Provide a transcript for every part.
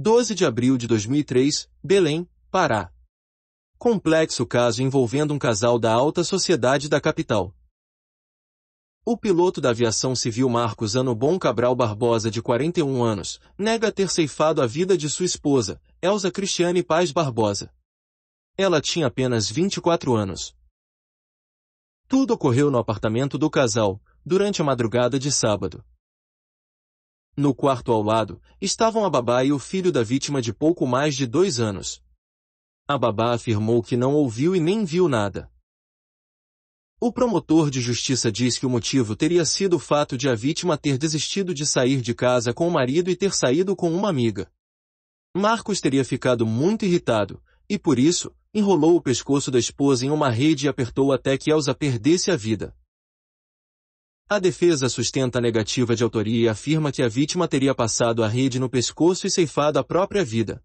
12 de abril de 2003, Belém, Pará. Complexo caso envolvendo um casal da alta sociedade da capital. O piloto da aviação civil Marcos Anobon Cabral Barbosa, de 41 anos, nega ter ceifado a vida de sua esposa, Elza Cristiane Paz Barbosa. Ela tinha apenas 24 anos. Tudo ocorreu no apartamento do casal, durante a madrugada de sábado. No quarto ao lado, estavam a babá e o filho da vítima de pouco mais de 2 anos. A babá afirmou que não ouviu e nem viu nada. O promotor de justiça diz que o motivo teria sido o fato de a vítima ter desistido de sair de casa com o marido e ter saído com uma amiga. Marcos teria ficado muito irritado, e por isso, enrolou o pescoço da esposa em uma rede e apertou até que Elza perdesse a vida. A defesa sustenta a negativa de autoria e afirma que a vítima teria passado a rede no pescoço e ceifado a própria vida.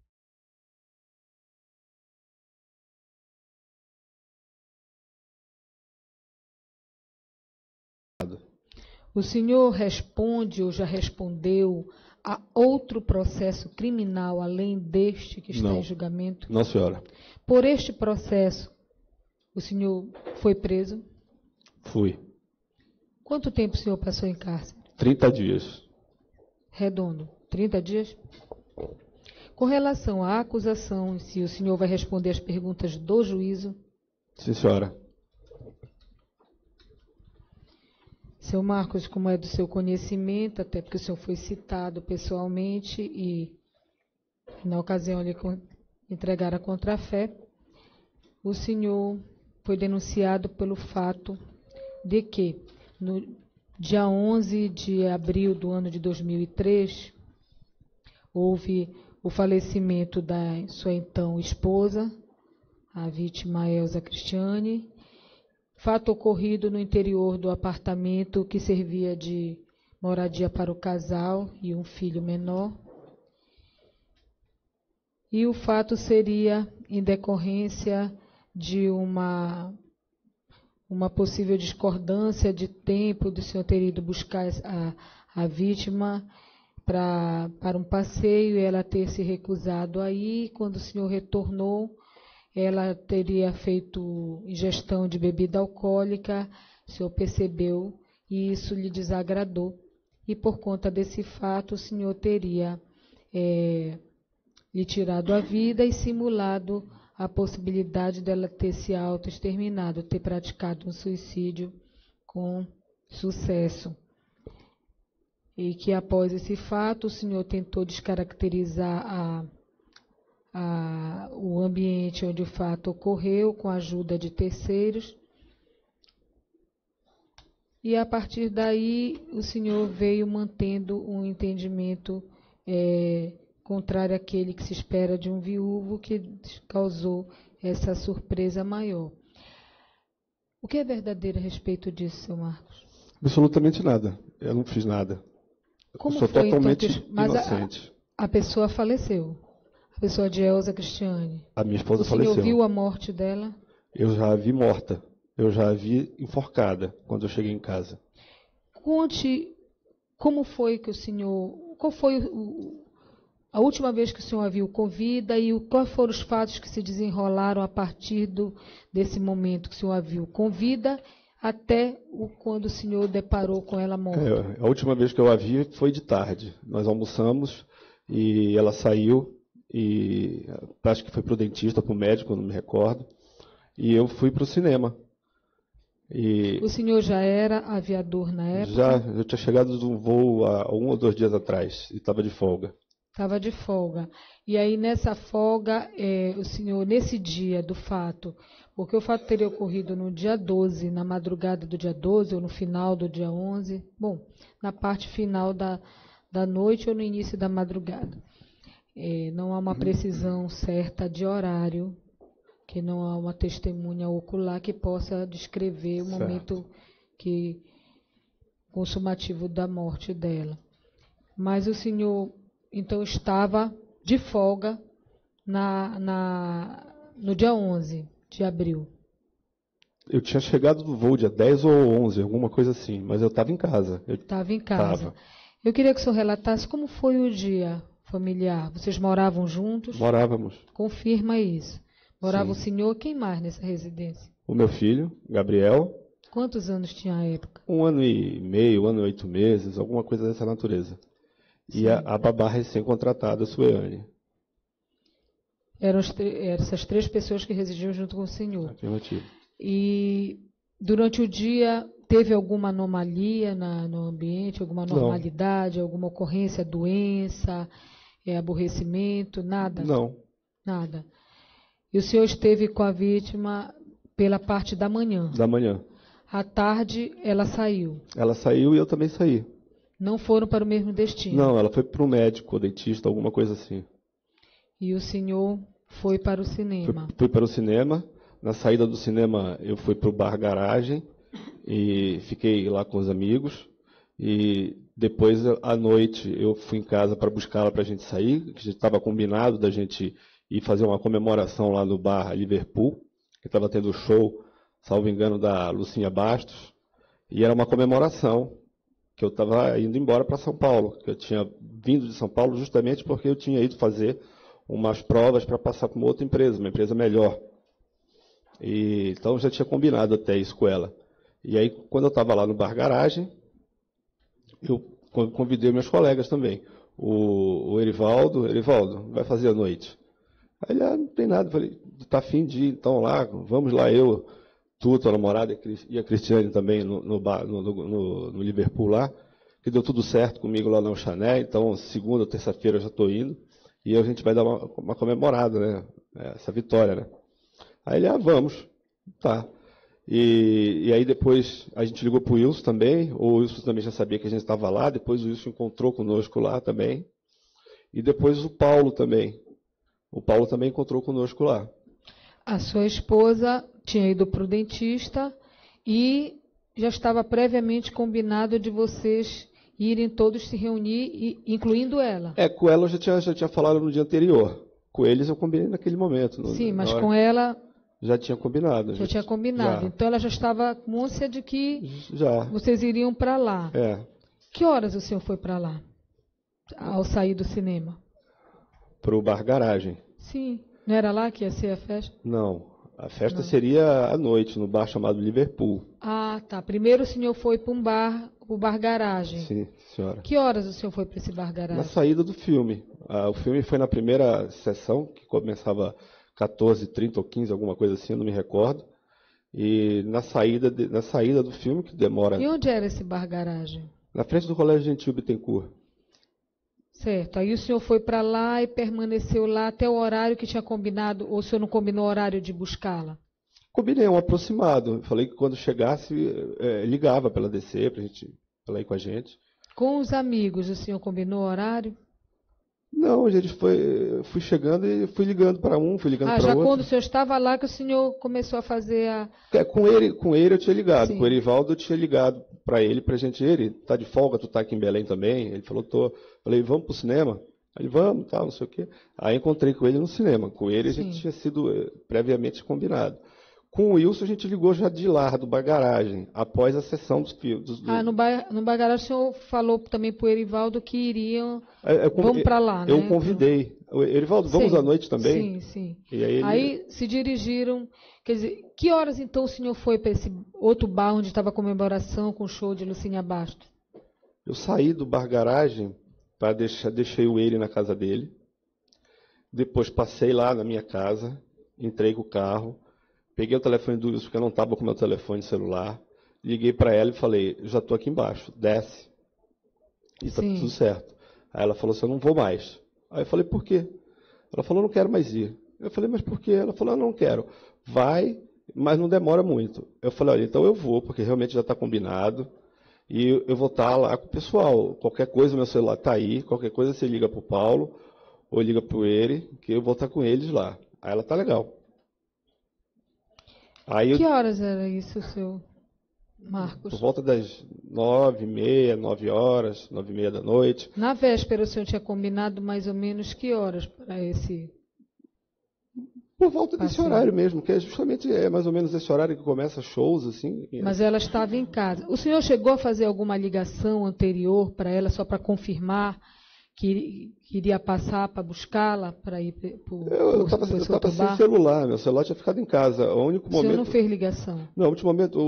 O senhor responde ou já respondeu a outro processo criminal além deste que está em julgamento? Não, senhora. Por este processo, o senhor foi preso? Fui. Quanto tempo o senhor passou em cárcere? 30 dias. Redondo. 30 dias? Com relação à acusação, se o senhor vai responder as perguntas do juízo? Sim, senhora. Seu Marcos, como é do seu conhecimento, até porque o senhor foi citado pessoalmente e na ocasião lhe entregaram a contrafé, o senhor foi denunciado pelo fato de que, no dia 11 de abril do ano de 2003, houve o falecimento da sua então esposa, a vítima Elza Cristiane, fato ocorrido no interior do apartamento que servia de moradia para o casal e um filho menor. E o fato seria em decorrência de uma possível discordância de tempo do senhor ter ido buscar a vítima para um passeio e ela ter se recusado aí. Quando o senhor retornou, ela teria feito ingestão de bebida alcoólica, o senhor percebeu e isso lhe desagradou. E por conta desse fato, o senhor teria lhe tirado a vida e simulado a possibilidade dela ter se autoexterminado, ter praticado um suicídio com sucesso. E que após esse fato, o senhor tentou descaracterizar o ambiente onde o fato ocorreu com a ajuda de terceiros. E a partir daí o senhor veio mantendo um entendimento contrário àquele que se espera de um viúvo, que causou essa surpresa maior. O que é verdadeiro a respeito disso, seu Marcos? Absolutamente nada. Eu não fiz nada. Como eu sou foi, totalmente então, mas inocente. A pessoa faleceu? A pessoa de Elza Cristiane? A minha esposa faleceu. O senhor faleceu. viu a morte dela? Eu já a vi morta. Eu já a vi enforcada quando eu cheguei em casa. Conte como foi que o senhor... Qual foi a última vez que o senhor a viu com vida e quais foram os fatos que se desenrolaram a partir desse momento que o senhor a viu com vida até quando o senhor deparou com ela morta? A última vez que eu a vi foi de tarde. Nós almoçamos e ela saiu e acho que foi para o dentista, para o médico, não me recordo. E eu fui para o cinema. E o senhor já era aviador na época? Já, eu tinha chegado de um voo há 1 ou 2 dias atrás e estava de folga. Estava de folga. E aí, nessa folga, o senhor, nesse dia do fato, porque o fato teria ocorrido no dia 12, na madrugada do dia 12, ou no final do dia 11, bom, na parte final da noite ou no início da madrugada. Não há uma precisão certa de horário, que não há uma testemunha ocular que possa descrever o momento consumativo da morte dela. Mas o senhor... Então, estava de folga no dia 11 de abril. Eu tinha chegado do voo dia 10 ou 11, alguma coisa assim, mas eu estava em casa. Estava em casa. Eu queria que o senhor relatasse como foi o dia. familiar. Vocês moravam juntos? Morávamos. Confirma isso. Morava o Sim. senhor, quem mais nessa residência? O meu filho, Gabriel, Quantos anos tinha à época? 1 ano e meio, 1 ano e 8 meses, alguma coisa dessa natureza. E Sim. a babá recém-contratada, Sueane. Eram essas 3 pessoas que residiam junto com o senhor. Afirmativo. E durante o dia teve alguma anomalia no ambiente, alguma Não. normalidade, alguma ocorrência, doença, aborrecimento, nada? Não. Nada. E o senhor esteve com a vítima pela parte da manhã. Da manhã. À tarde, ela saiu. Ela saiu e eu também saí. Não foram para o mesmo destino. Não, ela foi para o médico, dentista, alguma coisa assim. E o senhor foi para o cinema. Fui para o cinema. Na saída do cinema, eu fui para o bar garagem e fiquei lá com os amigos. E depois, à noite, eu fui em casa para buscá-la para a gente sair. Que a gente estava combinado da gente ir fazer uma comemoração lá no bar Liverpool, que estava tendo show, salvo engano, da Lucinha Bastos. E era uma comemoração que eu estava indo embora para São Paulo. Que eu tinha vindo de São Paulo justamente porque eu tinha ido fazer umas provas para passar para uma outra empresa, uma empresa melhor. E, então eu já tinha combinado até isso com ela. E aí, quando eu estava lá no bar garagem, eu convidei meus colegas também. O Erivaldo, vai fazer à noite? Aí ele, não tem nada. Eu falei, tá afim de ir, então lá, vamos lá, eu, tu, tua namorada e a Cristiane também no Liverpool lá, que deu tudo certo comigo lá no Chané, então segunda ou terça-feira eu já estou indo, e a gente vai dar uma comemorada, né, essa vitória, né. Aí ele, vamos, tá. E aí depois a gente ligou para o Wilson também, o Wilson também já sabia que a gente estava lá, depois o Wilson encontrou conosco lá também, e depois o Paulo também. O Paulo também encontrou conosco lá. A sua esposa tinha ido para o dentista e já estava previamente combinado de vocês irem todos se reunir, incluindo ela. Com ela eu já tinha falado no dia anterior. Com eles eu combinei naquele momento. Sim, mas com ela... Já tinha combinado. Já tinha combinado. Já. Então ela já estava côncia de que vocês iriam para lá. Que horas o senhor foi para lá, ao sair do cinema? Para o bar garagem. Sim. Não era lá que ia ser a festa? Não. A festa seria à noite, no bar chamado Liverpool. Ah, tá. Primeiro o senhor foi para o bar garagem. Sim, senhora. Que horas o senhor foi para esse bar garagem? Na saída do filme. O filme foi na primeira sessão, que começava 14h30 ou 15, alguma coisa assim, eu não me recordo. E na saída do filme, que demora... E onde era esse bar garagem? Na frente do Colégio Gentil Bittencourt. Certo. Aí o senhor foi para lá e permaneceu lá até o horário que tinha combinado, ou o senhor não combinou o horário de buscá-la? Combinei um aproximado. Falei que quando chegasse, ligava para ela descer, para ela ir com a gente. Com os amigos, o senhor combinou o horário? Não, a gente fui chegando e fui ligando para um, fui ligando para outro. Já quando o senhor estava lá que o senhor começou a fazer a... Com ele eu tinha ligado. Sim. Com o Erivaldo eu tinha ligado para ele, pra gente. Ele tá de folga, tu tá aqui em Belém também? Ele falou, tô. Falei, vamos pro cinema? Aí, vamos, tal, não sei o quê. Aí encontrei com ele no cinema. Com ele a gente tinha sido previamente combinado. Com o Wilson a gente ligou já de lá, do bar garagem, após a sessão dos filmes. No bar garagem o senhor falou também pro Erivaldo que iriam... vamos para lá, né? Eu convidei. Erivaldo, vamos à noite também? Sim, sim. E aí se dirigiram... Quer dizer, que horas então o senhor foi para esse outro bar onde estava a comemoração com o show de Lucinha Bastos? Eu saí do bar garagem, deixei o Eri na casa dele. Depois passei lá na minha casa, entrei com o carro, peguei o telefone do Wilson, porque eu não estava com o meu telefone celular, liguei para ela e falei, já estou aqui embaixo, desce. E está tudo certo. Aí ela falou assim, eu não vou mais. Aí eu falei, por quê? Ela falou, não quero mais ir. Eu falei, mas por quê? Ela falou, não quero. Vai, mas não demora muito. Eu falei, olha, então eu vou, porque realmente já está combinado. E eu vou estar lá com o pessoal. Qualquer coisa, meu celular está aí. Qualquer coisa você liga para o Paulo ou liga para o Eri, que eu vou estar com eles lá. Aí ela tá legal. Aí que horas era isso, seu Marcos? Por volta das 9h30, 9h, 9h30 da noite. Na véspera o senhor tinha combinado mais ou menos que horas para esse... Por volta desse horário mesmo, que é justamente mais ou menos esse horário que começa shows, assim. Mas ela estava em casa. O senhor chegou a fazer alguma ligação anterior para ela, só para confirmar que iria passar para buscá-la, para ir para Eu estava sem celular, meu celular tinha ficado em casa. O único momento... O senhor não fez ligação? Não, o último momento...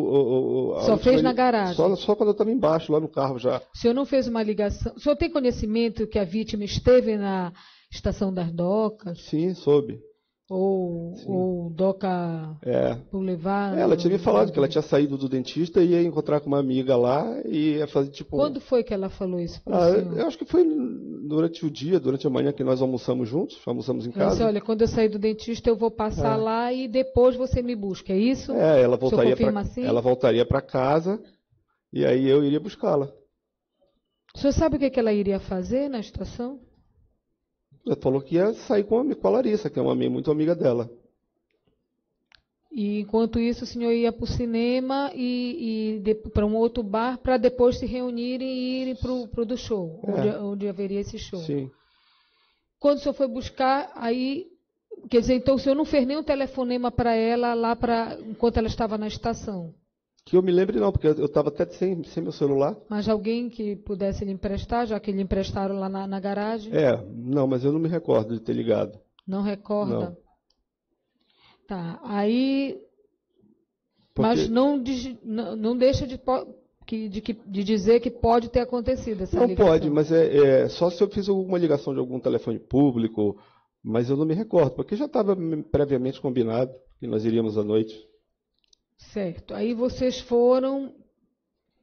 Só fez na garagem? Só quando eu estava embaixo, lá no carro já. O senhor não fez uma ligação? O senhor tem conhecimento que a vítima esteve na estação das docas? Sim, soube. Ou Doca Boulevard? Ela tinha me falado que ela tinha saído do dentista e ia encontrar com uma amiga lá e ia fazer tipo... Quando foi que ela falou isso para o senhor? Eu acho que foi durante o dia, durante a manhã que nós almoçamos juntos, almoçamos em casa. Ela disse, olha, quando eu sair do dentista eu vou passar lá e depois você me busca, é isso? Ela voltaria para casa e aí eu iria buscá-la. O senhor sabe o que ela iria fazer na estação? Ela falou que ia sair com a Larissa, que é muito amiga dela. E enquanto isso, o senhor ia para o cinema e para um outro bar para depois se reunirem e irem para o do show, onde haveria esse show. Sim. Quando o senhor foi buscar, aí, quer dizer, então o senhor não fez nenhum telefonema para ela lá enquanto ela estava na estação? Que eu me lembre não, porque eu estava até sem meu celular. Mas alguém que pudesse lhe emprestar, já que lhe emprestaram lá na garagem? Não, mas eu não me recordo de ter ligado. Não recorda? Não. Tá, aí... Porque... Mas não deixa de dizer que pode ter acontecido essa ligação. Não pode, mas só se eu fiz alguma ligação de algum telefone público, mas eu não me recordo, porque já estava previamente combinado que nós iríamos à noite. Certo. Aí vocês foram,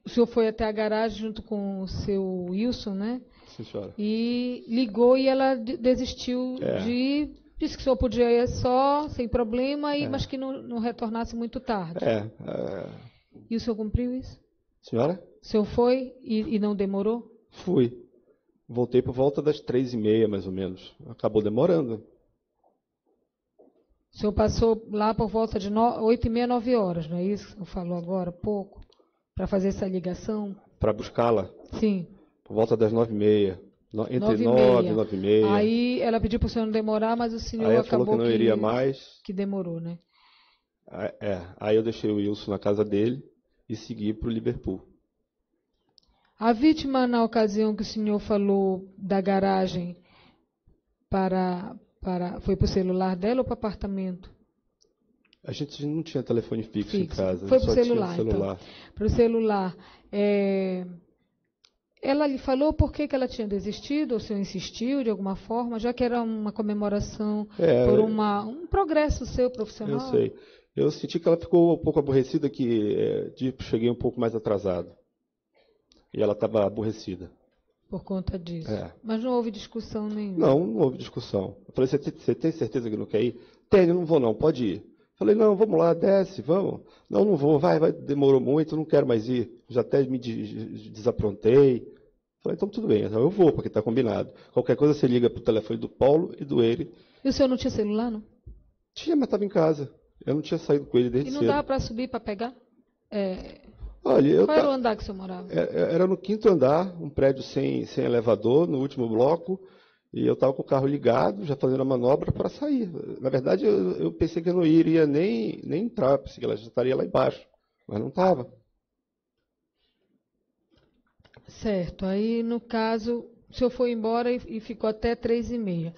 o senhor foi até a garagem junto com o seu Wilson, né? Sim, senhora. E ligou e ela desistiu de ir. Disse que o senhor podia ir só, sem problema, mas que não retornasse muito tarde. E o senhor cumpriu isso? Senhora? O senhor foi e não demorou? Fui. Voltei por volta das 3h30, mais ou menos. Acabou demorando. O senhor passou lá por volta de 8h30, 9 horas, não é isso que o senhor falou agora, pouco? Para fazer essa ligação? Para buscá-la? Sim. Por volta das 9h30. Entre 9 e 9h30. Aí ela pediu para o senhor não demorar, mas o senhor aí acabou falou que não iria mais. Que demorou, né? Aí eu deixei o Wilson na casa dele e segui para o Liverpool. A vítima, na ocasião que o senhor falou da garagem, foi para o celular dela ou para o apartamento? A gente não tinha telefone fixo em casa. Foi para o celular, celular. Então. Para o celular. Ela lhe falou por que ela tinha desistido, ou o senhor insistiu de alguma forma, já que era uma comemoração por um progresso seu profissional? Eu sei. Eu senti que ela ficou um pouco aborrecida, que cheguei um pouco mais atrasado. E ela estava aborrecida. Por conta disso. Mas não houve discussão nenhuma? Não houve discussão. Eu falei, você tem certeza que não quer ir? Tenho, não vou não, pode ir. Falei, não, vamos lá, desce, vamos. Não vou, vai, demorou muito, não quero mais ir. Já até me desaprontei. Falei, então tudo bem, então eu vou, porque está combinado. Qualquer coisa você liga para o telefone do Paulo e do ele. E o senhor não tinha celular, não? Tinha, mas estava em casa. Eu não tinha saído com ele desde cedo. E não dava para subir, para pegar? Olha, qual era o andar que o senhor morava? Era no 5º andar, um prédio sem elevador, no último bloco. E eu estava com o carro ligado, já fazendo a manobra para sair. Na verdade, eu pensei que eu não iria nem entrar, pensei que ela já estaria lá embaixo. Mas não estava. Certo. Aí, no caso, o senhor foi embora e ficou até 3h30.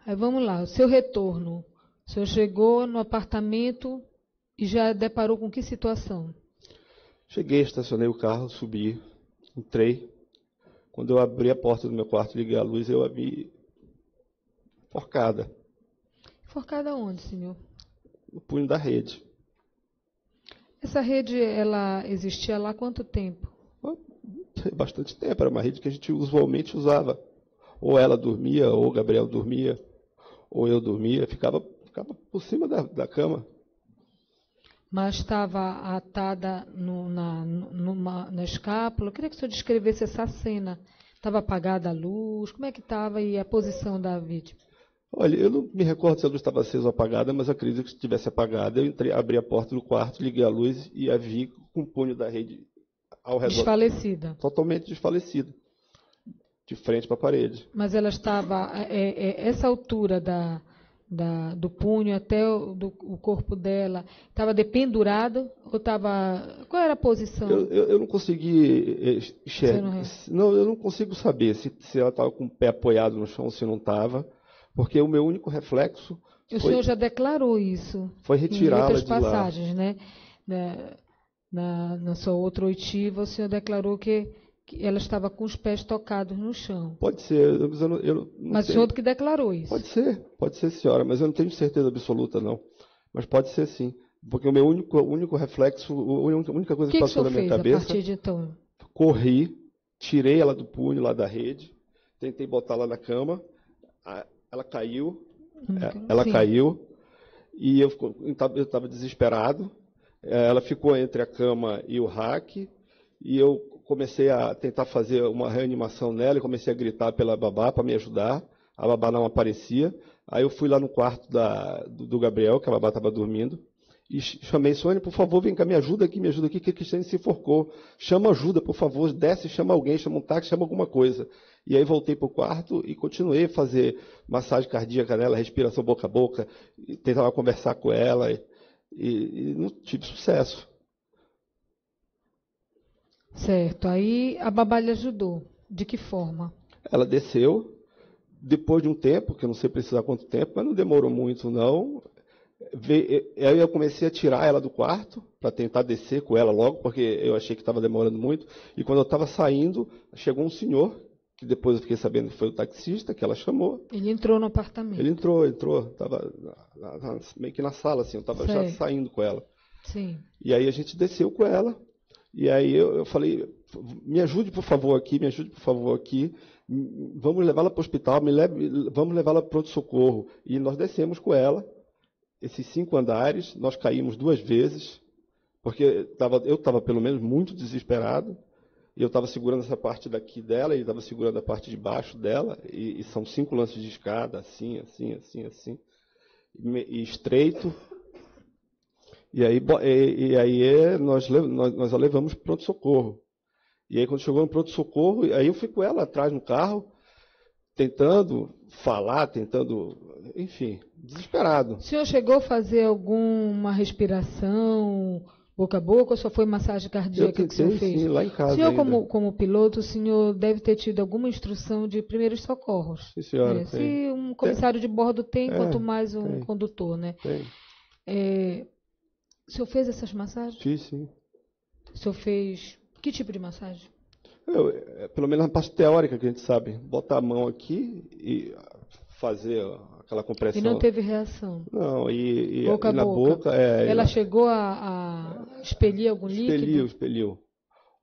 Aí vamos lá, o seu retorno. O senhor chegou no apartamento e já deparou com que situação? Cheguei, estacionei o carro, subi, entrei. Quando eu abri a porta do meu quarto, liguei a luz, eu a vi forcada. Forcada onde, senhor? No punho da rede. Essa rede, ela existia lá há quanto tempo? Bastante tempo, era uma rede que a gente usualmente usava. Ou ela dormia, ou o Gabriel dormia, ou eu dormia, ficava por cima da cama. Mas estava atada na escápula. Eu queria que o senhor descrevesse essa cena. Estava apagada a luz? Como é que estava e a posição da vítima? Olha, eu não me recordo se a luz estava acesa ou apagada, mas acredito que se estivesse apagada. Eu entrei, abri a porta do quarto, liguei a luz e a vi com o punho da rede ao redor. Desfalecida? Totalmente desfalecida. De frente para a parede. Mas ela estava... essa altura do punho até o corpo dela, estava dependurado ou estava... Qual era a posição? Eu não consegui enxergar. Não, eu não consigo saber se ela estava com o pé apoiado no chão ou se não estava, porque o meu único reflexo... O senhor já declarou isso. Foi retirá-la em outras de lá. passagens, né? Na sua outra oitiva, o senhor declarou que ela estava com os pés tocados no chão. Pode ser, mas o senhor que declarou isso? Pode ser, senhora, mas eu não tenho certeza absoluta, não. Mas pode ser sim, porque o meu único reflexo, a única coisa que passou na minha cabeça... a partir de então? Corri, tirei ela do punho lá da rede, tentei botar ela na cama, ela caiu, caiu, e eu estava desesperado. Ela ficou entre a cama e o rack, e eu comecei a tentar fazer uma reanimação nela e comecei a gritar pela babá para me ajudar. A babá não aparecia. Aí eu fui lá no quarto do Gabriel, que a babá estava dormindo, e chamei: Sônia, por favor, vem cá, me ajuda aqui, que a Cristiane se enforcou. Chama ajuda, por favor, desce, chama alguém, chama um táxi, chama alguma coisa. E aí voltei para o quarto e continuei a fazer massagem cardíaca nela, respiração boca a boca, e tentava conversar com ela e não tive sucesso. Certo. Aí a babá lhe ajudou. De que forma? Ela desceu, depois de um tempo, que eu não sei precisar quanto tempo, mas não demorou muito, não. Aí eu comecei a tirar ela do quarto, para tentar descer com ela logo, porque eu achei que estava demorando muito. E quando eu estava saindo, chegou um senhor, que depois eu fiquei sabendo que foi o taxista, que ela chamou. Ele entrou no apartamento? Ele entrou. Estava meio que na sala, assim, eu estava já saindo com ela. Sim. E aí a gente desceu com ela. E aí eu falei: me ajude, por favor, aqui. Vamos levá-la para o hospital, vamos levá-la para o pronto-socorro. E nós descemos com ela, esses 5 andares, nós caímos 2 vezes, porque eu estava, pelo menos, muito desesperado. E eu estava segurando essa parte daqui dela, ele estava segurando a parte de baixo dela, e são 5 lances de escada, assim, e estreito. E aí nós a levamos para o pronto-socorro. E aí quando chegou no pronto-socorro, aí eu fui com ela atrás no carro, tentando falar, enfim, desesperado. O senhor chegou a fazer alguma respiração boca a boca ou só foi massagem cardíaca que o senhor fez? Sim, lá em casa. O senhor, como piloto, o senhor deve ter tido alguma instrução de primeiros socorros. Sim, senhora. Se um comissário de bordo tem, quanto mais um condutor, né? Tem. O senhor fez essas massagens? Fiz, sim. O senhor fez que tipo de massagem? Pelo menos na parte teórica que a gente sabe. Botar a mão aqui e fazer aquela compressão. E não teve reação? Não, e boca na boca... Ela chegou a expelir algum líquido? Expeliu.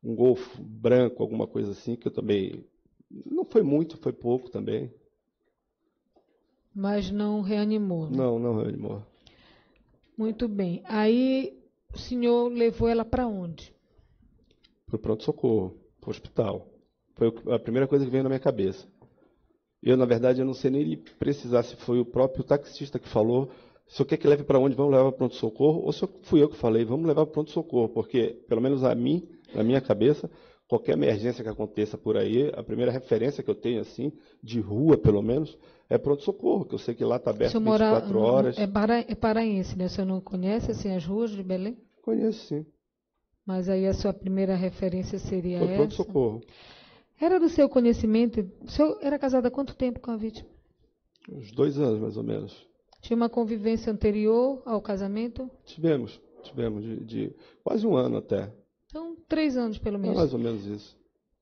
Um golfo branco, alguma coisa assim, que eu também... Não foi muito, foi pouco também. Mas não reanimou, né? Não reanimou. Muito bem. Aí o senhor levou ela para onde? Para o pronto-socorro, para o hospital. Foi a primeira coisa que veio na minha cabeça. Eu, na verdade, eu não sei nem precisar se foi o próprio taxista que falou: o senhor quer que leve para onde? Vamos levar para o pronto-socorro? Ou se fui eu que falei: vamos levar para o pronto-socorro? Porque, pelo menos na minha cabeça, qualquer emergência que aconteça por aí, a primeira referência que eu tenho, assim, de rua, pelo menos, é pronto-socorro, que eu sei que lá está aberto 24 horas. É paraense, né? O senhor não conhece, assim, as ruas de Belém? Conheço, sim. Mas aí a sua primeira referência seria essa? Pronto-socorro. Era do seu conhecimento? O senhor era casado há quanto tempo com a vítima? Uns 2 anos, mais ou menos. Tinha uma convivência anterior ao casamento? Tivemos de quase 1 ano até. Então, 3 anos, pelo menos. Mais ou menos isso.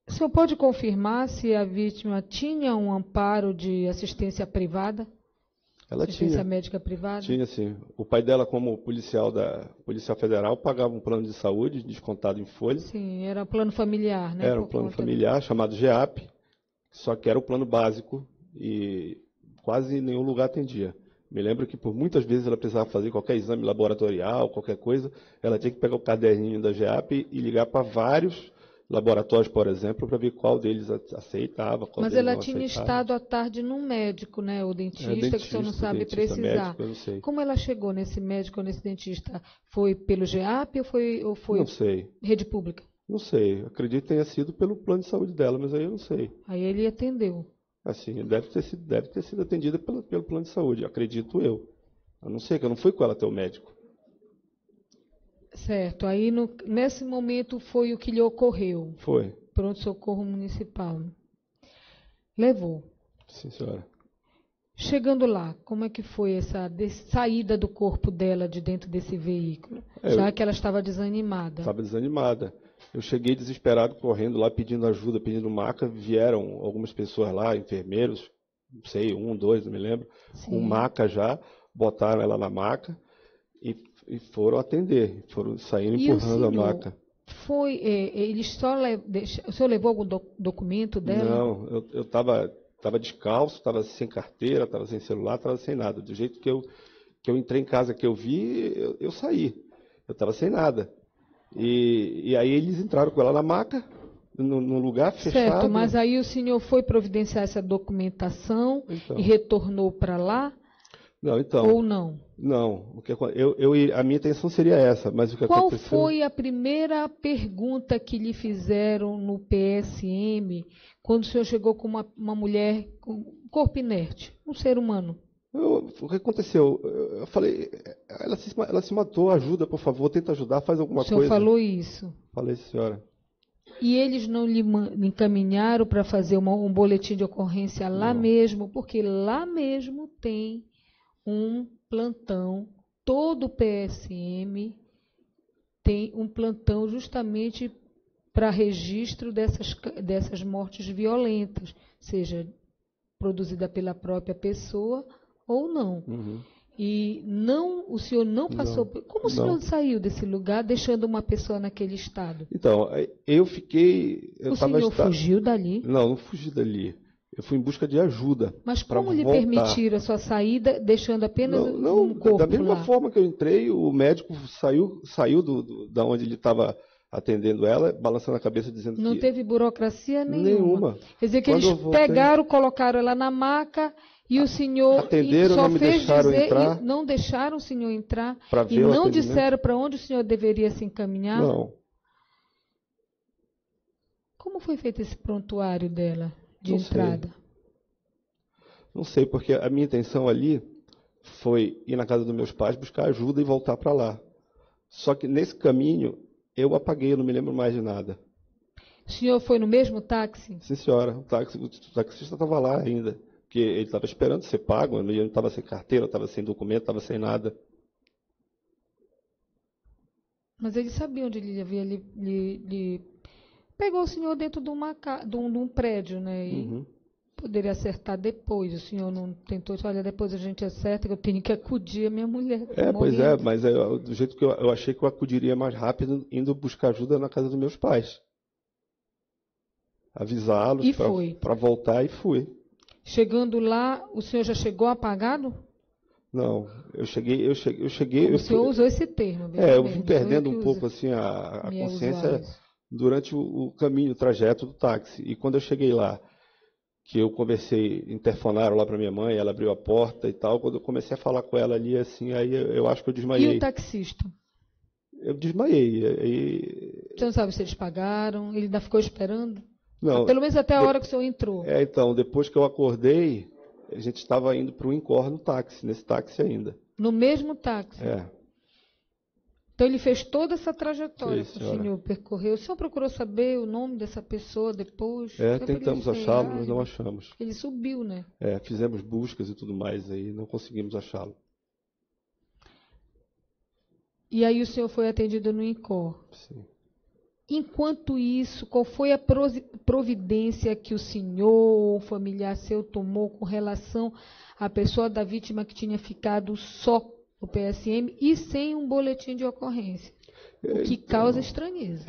O senhor pode confirmar se a vítima tinha um amparo de assistência privada? Ela assistência médica privada? Tinha, sim. O pai dela, como policial federal, pagava um plano de saúde descontado em folha. Sim, era plano familiar, né? Era um plano familiar chamado GEAP, só que era o plano básico e quase nenhum lugar atendia. Me lembro que por muitas vezes ela precisava fazer qualquer exame laboratorial, qualquer coisa, ela tinha que pegar o caderninho da GEAP e ligar para vários laboratórios, por exemplo, para ver qual deles aceitava, qual Mas deles ela não tinha aceitava. estado à tarde num médico, né? O dentista, que o senhor não sabe precisar. Médico, eu não sei. Como ela chegou nesse médico ou nesse dentista? Foi pelo GEAP ou foi não sei. Rede pública? Não sei. Acredito que tenha sido pelo plano de saúde dela, mas aí eu não sei. Aí ele atendeu. Assim, deve ter sido atendida pelo plano de saúde, acredito eu. A não ser que eu não fui com ela até o médico. Certo. Aí, nesse momento, foi o que lhe ocorreu. Foi. Pronto-socorro municipal. Levou. Sim, senhora. Chegando lá, como é que foi essa saída do corpo dela de dentro desse veículo? Já que ela estava desanimada. Estava desanimada. Eu cheguei desesperado, correndo lá, pedindo ajuda, pedindo maca. Vieram algumas pessoas lá, enfermeiros, não sei, 1, 2, não me lembro, Sim. com maca já, botaram ela na maca e foram atender. Foram saindo empurrando a maca. Foi, o senhor levou algum documento dela? Não, eu estava descalço, estava sem carteira, estava sem celular, estava sem nada. Do jeito que eu entrei em casa, que eu vi, eu saí. Eu estava sem nada. E aí eles entraram com ela na maca, num lugar fechado. Certo, mas aí o senhor foi providenciar essa documentação e retornou para lá? Não, então. Ou não? Não. A minha intenção seria essa, mas o que aconteceu... Qual foi a primeira pergunta que lhe fizeram no PSM quando o senhor chegou com uma mulher com corpo inerte, um ser humano? O que aconteceu? Eu falei, ela se matou, ajuda, por favor, tenta ajudar, faz alguma coisa. O senhor falou isso? Falei, senhora. E eles não lhe encaminharam para fazer um boletim de ocorrência lá mesmo? Porque lá mesmo tem um plantão, todo o PSM tem um plantão justamente para registro dessas mortes violentas, seja produzida pela própria pessoa ou não. Uhum. E o senhor não passou... Como o senhor saiu desse lugar deixando uma pessoa naquele estado? Então, eu fiquei... O senhor fugiu dali? Não fugi dali. Eu fui em busca de ajuda. Mas como lhe permitiram a sua saída, deixando apenas um corpo da mesma lá? forma que eu entrei, o médico saiu da onde ele estava atendendo ela, balançando a cabeça, dizendo não que... teve burocracia nenhuma. Quer dizer que Quando eles pegaram, colocaram ela na maca e o senhor atenderam, só não me fez deixaram dizer, entrar. não deixaram o senhor entrar Ver e não disseram para onde o senhor deveria se encaminhar? Não. Como foi feito esse prontuário dela de entrada? Não sei, porque a minha intenção ali foi ir na casa dos meus pais, buscar ajuda e voltar para lá. Só que nesse caminho eu apaguei, eu não me lembro mais de nada. O senhor foi no mesmo táxi? Sim, senhora. O taxista estava lá ainda. Porque ele estava esperando ser pago, ele não estava sem carteira, estava sem documento, estava sem nada. Mas ele sabia onde ele havia pegou o senhor dentro de um prédio, né? E poderia acertar depois. O senhor não tentou, olha, depois a gente acerta, que eu tenho que acudir a minha mulher. Pois é, mas do jeito que eu achei que eu acudiria mais rápido, indo buscar ajuda na casa dos meus pais. Avisá-los para voltar e fui. Chegando lá, o senhor já chegou apagado? Não, eu cheguei. O senhor usou esse termo. Eu vim perdendo um pouco assim a consciência durante o caminho, o trajeto do táxi. E quando eu cheguei lá, que eu conversei, interfonaram lá para minha mãe, ela abriu a porta e tal, quando eu comecei a falar com ela ali, assim, aí eu acho que eu desmaiei. E o taxista? Eu desmaiei. Você não sabe se eles pagaram? Ele ainda ficou esperando? Não. Pelo menos até a hora que o senhor entrou. Então, depois que eu acordei, a gente estava indo para o Incor no táxi, nesse táxi ainda. No mesmo táxi? Então ele fez toda essa trajetória que o senhor percorreu. O senhor procurou saber o nome dessa pessoa depois? Tentamos achá-lo, mas não achamos. Ele subiu, né? Fizemos buscas e tudo mais aí, não conseguimos achá-lo. E aí o senhor foi atendido no Incor? Sim. Enquanto isso, qual foi a providência que o senhor ou um familiar seu tomou com relação à pessoa da vítima que tinha ficado só no PSM e sem um boletim de ocorrência? O que causa estranheza.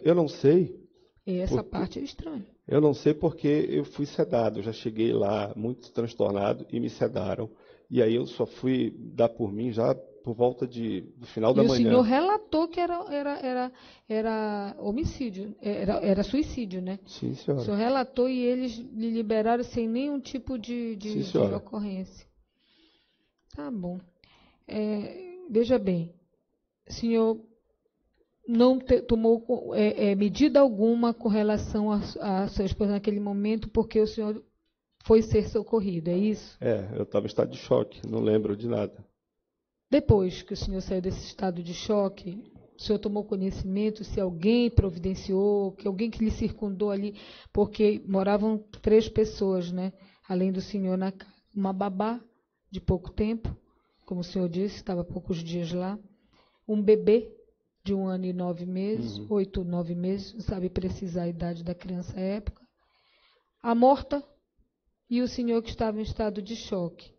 Eu não sei. Essa parte é estranha. Eu não sei porque eu fui sedado. Eu já cheguei lá muito transtornado e me sedaram. E aí eu só fui dar por mim já por volta do final da manhã. E o senhor relatou que era homicídio, era suicídio, né? Sim, senhora. O senhor relatou e eles lhe liberaram sem nenhum tipo de ocorrência. Tá bom. Veja bem, o senhor não tomou medida alguma com relação à sua esposa naquele momento, porque o senhor foi ser socorrido, é isso? Eu estava em estado de choque, não lembro de nada. Depois que o senhor saiu desse estado de choque, o senhor tomou conhecimento se alguém providenciou, que alguém que lhe circundou ali, porque moravam 3 pessoas, né? Além do senhor na casa. Uma babá de pouco tempo, como o senhor disse, estava há poucos dias lá. Um bebê de 1 ano e 9 meses, 8, 9 meses, não sabe precisar a idade da criança à época. A morta e o senhor que estava em estado de choque.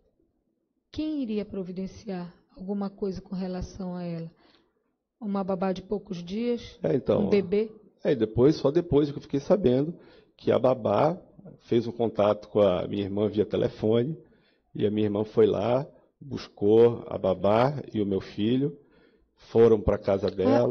Quem iria providenciar alguma coisa com relação a ela? Uma babá de poucos dias? Um bebê? Só depois que eu fiquei sabendo que a babá fez um contato com a minha irmã via telefone, e a minha irmã foi lá, buscou a babá e o meu filho, foram para a casa dela.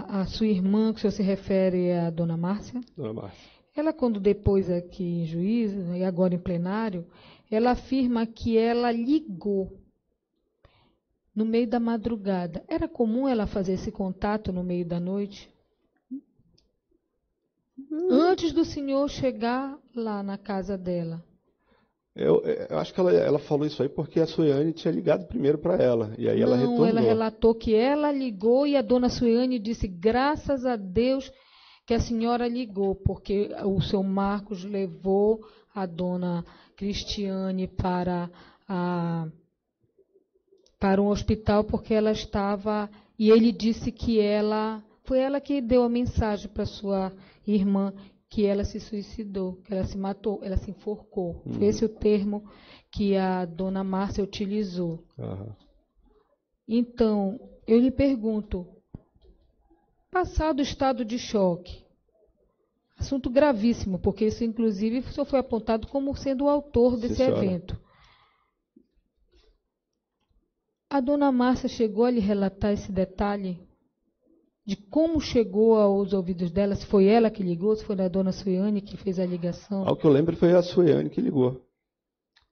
A sua irmã, que o senhor se refere, é a dona Márcia? Dona Márcia. Ela, quando depois aqui em juízo, e agora em plenário, ela afirma que ela ligou no meio da madrugada. Era comum ela fazer esse contato no meio da noite? Antes do senhor chegar lá na casa dela. Eu acho que ela falou isso aí porque a Suiane tinha ligado primeiro para ela, e aí ela retornou. Ela relatou que ela ligou e a dona Suiane disse, graças a Deus que a senhora ligou, porque o seu Marcos levou a dona Cristiane para um hospital porque ela estava... E ele disse que foi ela que deu a mensagem para sua irmã que ela se suicidou, que ela se matou, ela se enforcou. Foi esse o termo que a dona Márcia utilizou. Então, eu lhe pergunto, passado o estado de choque, assunto gravíssimo, porque isso, inclusive, o senhor foi apontado como sendo o autor desse evento. A dona Márcia chegou a lhe relatar esse detalhe de como chegou aos ouvidos dela, se foi ela que ligou, se foi a dona Suiane que fez a ligação? Ao que eu lembro, foi a Suiane que ligou.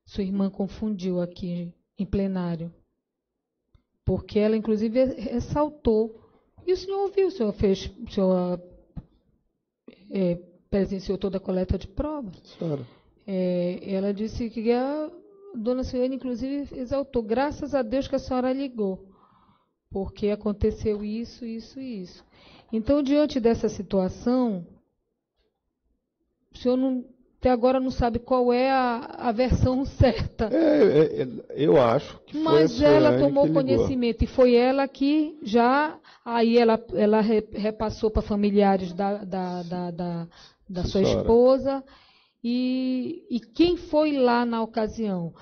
Sua irmã confundiu aqui em plenário, porque ela, inclusive, ressaltou. E o senhor ouviu, o senhor presenciou toda a coleta de provas. Ela disse que a dona Suiane, inclusive, exaltou, graças a Deus que a senhora ligou, porque aconteceu isso, isso e isso. Então, diante dessa situação, o senhor até agora não sabe qual é a versão certa. Eu acho que foi Mas ela tomou conhecimento e foi ela que já... Aí ela repassou para familiares da sua esposa. E quem foi lá na ocasião?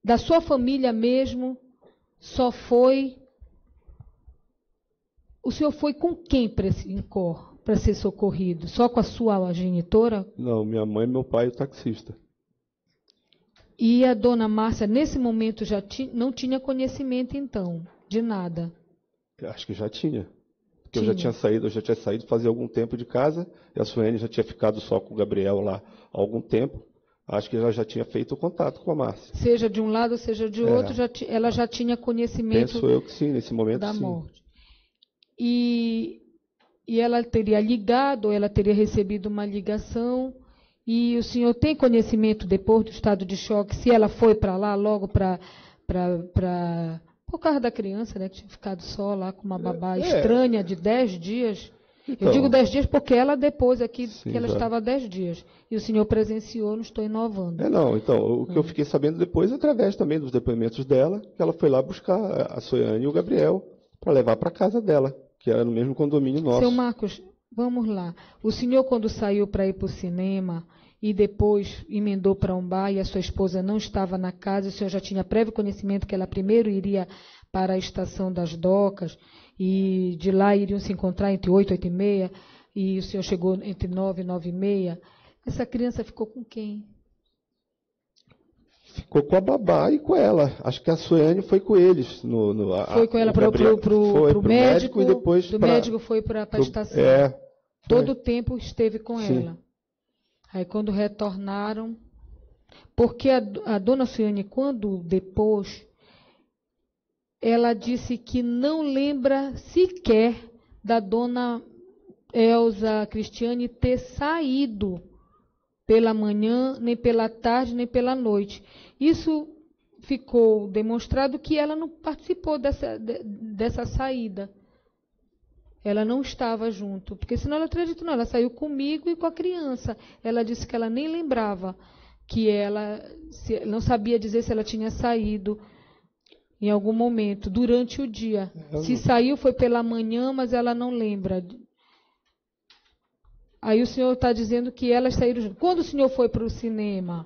Da sua família mesmo, só foi... O senhor foi com quem para esse INCOR, para ser socorrido? Só com a sua genitora? Não, minha mãe, meu pai e o taxista. E a dona Márcia, nesse momento, não tinha conhecimento, então, de nada? Acho que já tinha. Porque eu já tinha saído fazia algum tempo de casa, e a Suene já tinha ficado só com o Gabriel lá há algum tempo. Acho que ela já tinha feito o contato com a Márcia. Seja de um lado, seja de outro, ela já tinha conhecimento. Penso eu que sim, nesse momento da sim. morte. E ela teria ligado, ou ela teria recebido uma ligação, e o senhor tem conhecimento, depois do estado de choque, se ela foi para lá logo por causa da criança, né, que tinha ficado só lá com uma babá estranha de 10 dias. Então, eu digo 10 dias porque ela depois aqui, que ela estava há 10 dias. E o senhor presenciou, não estou inovando. Então, o que eu fiquei sabendo depois, através também dos depoimentos dela, que ela foi lá buscar a Suiane e o Gabriel para levar para casa dela, que era no mesmo condomínio nosso. Seu Marcos, vamos lá. O senhor, quando saiu para ir para o cinema e depois emendou para um bar e a sua esposa não estava na casa, o senhor já tinha prévio conhecimento que ela primeiro iria para a estação das docas e de lá iriam se encontrar entre 8 e 8 e meia, e o senhor chegou entre 9 e 9 e meia. Essa criança ficou com quem? Ficou com a babá e com ela. Acho que a Suiane foi com eles. Foi com ela para o médico, e depois do médico foi para a estação. Todo o tempo esteve com ela. Aí quando retornaram, porque a dona Suiane, quando depois, ela disse que não lembra sequer da dona Elza Cristiane ter saído pela manhã, nem pela tarde, nem pela noite. Isso ficou demonstrado que ela não participou dessa saída. Ela não estava junto, porque senão ela teria dito, não, ela saiu comigo e com a criança. Ela disse que ela nem lembrava, que ela não sabia dizer se ela tinha saído em algum momento, durante o dia. Se saiu foi pela manhã, mas ela não lembra. Aí o senhor está dizendo que elas saíram juntas. Quando o senhor foi para o cinema,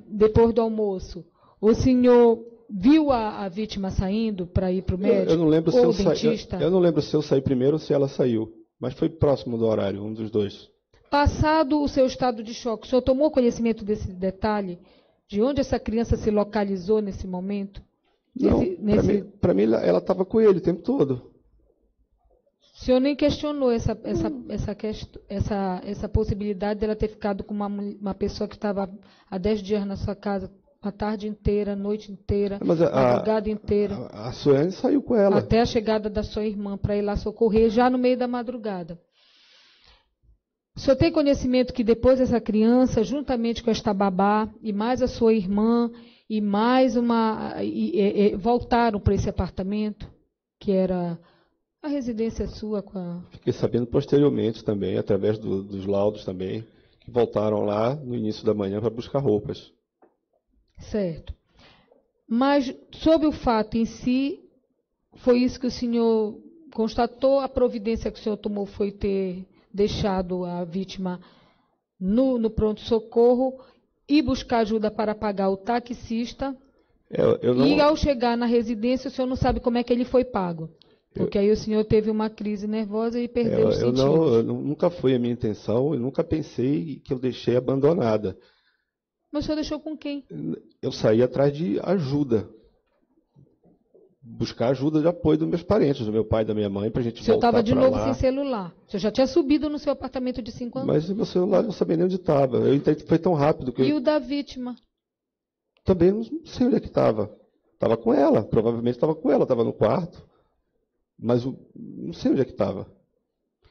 depois do almoço, o senhor viu a vítima saindo para ir para o médico? Eu não lembro ou o dentista? Eu não lembro se eu saí primeiro ou se ela saiu. Mas foi próximo do horário, um dos dois. Passado o seu estado de choque, o senhor tomou conhecimento desse detalhe? De onde essa criança se localizou nesse momento? Não, para mim ela estava com ele o tempo todo. O senhor nem questionou essa possibilidade dela ter ficado com uma pessoa que estava há 10 dias na sua casa, a tarde inteira, a noite inteira, a madrugada inteira. A Suene saiu com ela. Até a chegada da sua irmã para ir lá socorrer, já no meio da madrugada. O senhor tem conhecimento que depois essa criança, juntamente com esta babá, e mais a sua irmã, e mais voltaram para esse apartamento, que era a residência sua com a... Fiquei sabendo posteriormente também, através dos laudos também, que voltaram lá no início da manhã para buscar roupas. Certo. Mas, sobre o fato em si, foi isso que o senhor constatou, a providência que o senhor tomou foi ter deixado a vítima no pronto-socorro e buscar ajuda para pagar o taxista. E ao chegar na residência, o senhor não sabe como é que ele foi pago. Porque aí o senhor teve uma crise nervosa e perdeu os sentidos. Nunca foi a minha intenção, eu nunca pensei que eu deixei abandonada. Mas o senhor deixou com quem? Eu saí atrás de ajuda. Buscar ajuda de apoio dos meus parentes, do meu pai e da minha mãe, para a gente voltar para lá. O senhor estava de novo sem celular. O senhor já tinha subido no seu apartamento de 5 anos? Mas o meu celular eu não sabia nem onde estava. Eu entrei, foi tão rápido que... E o da vítima? Também não sei onde é que estava. Estava com ela, provavelmente estava com ela, estava no quarto. Mas não sei onde é que estava.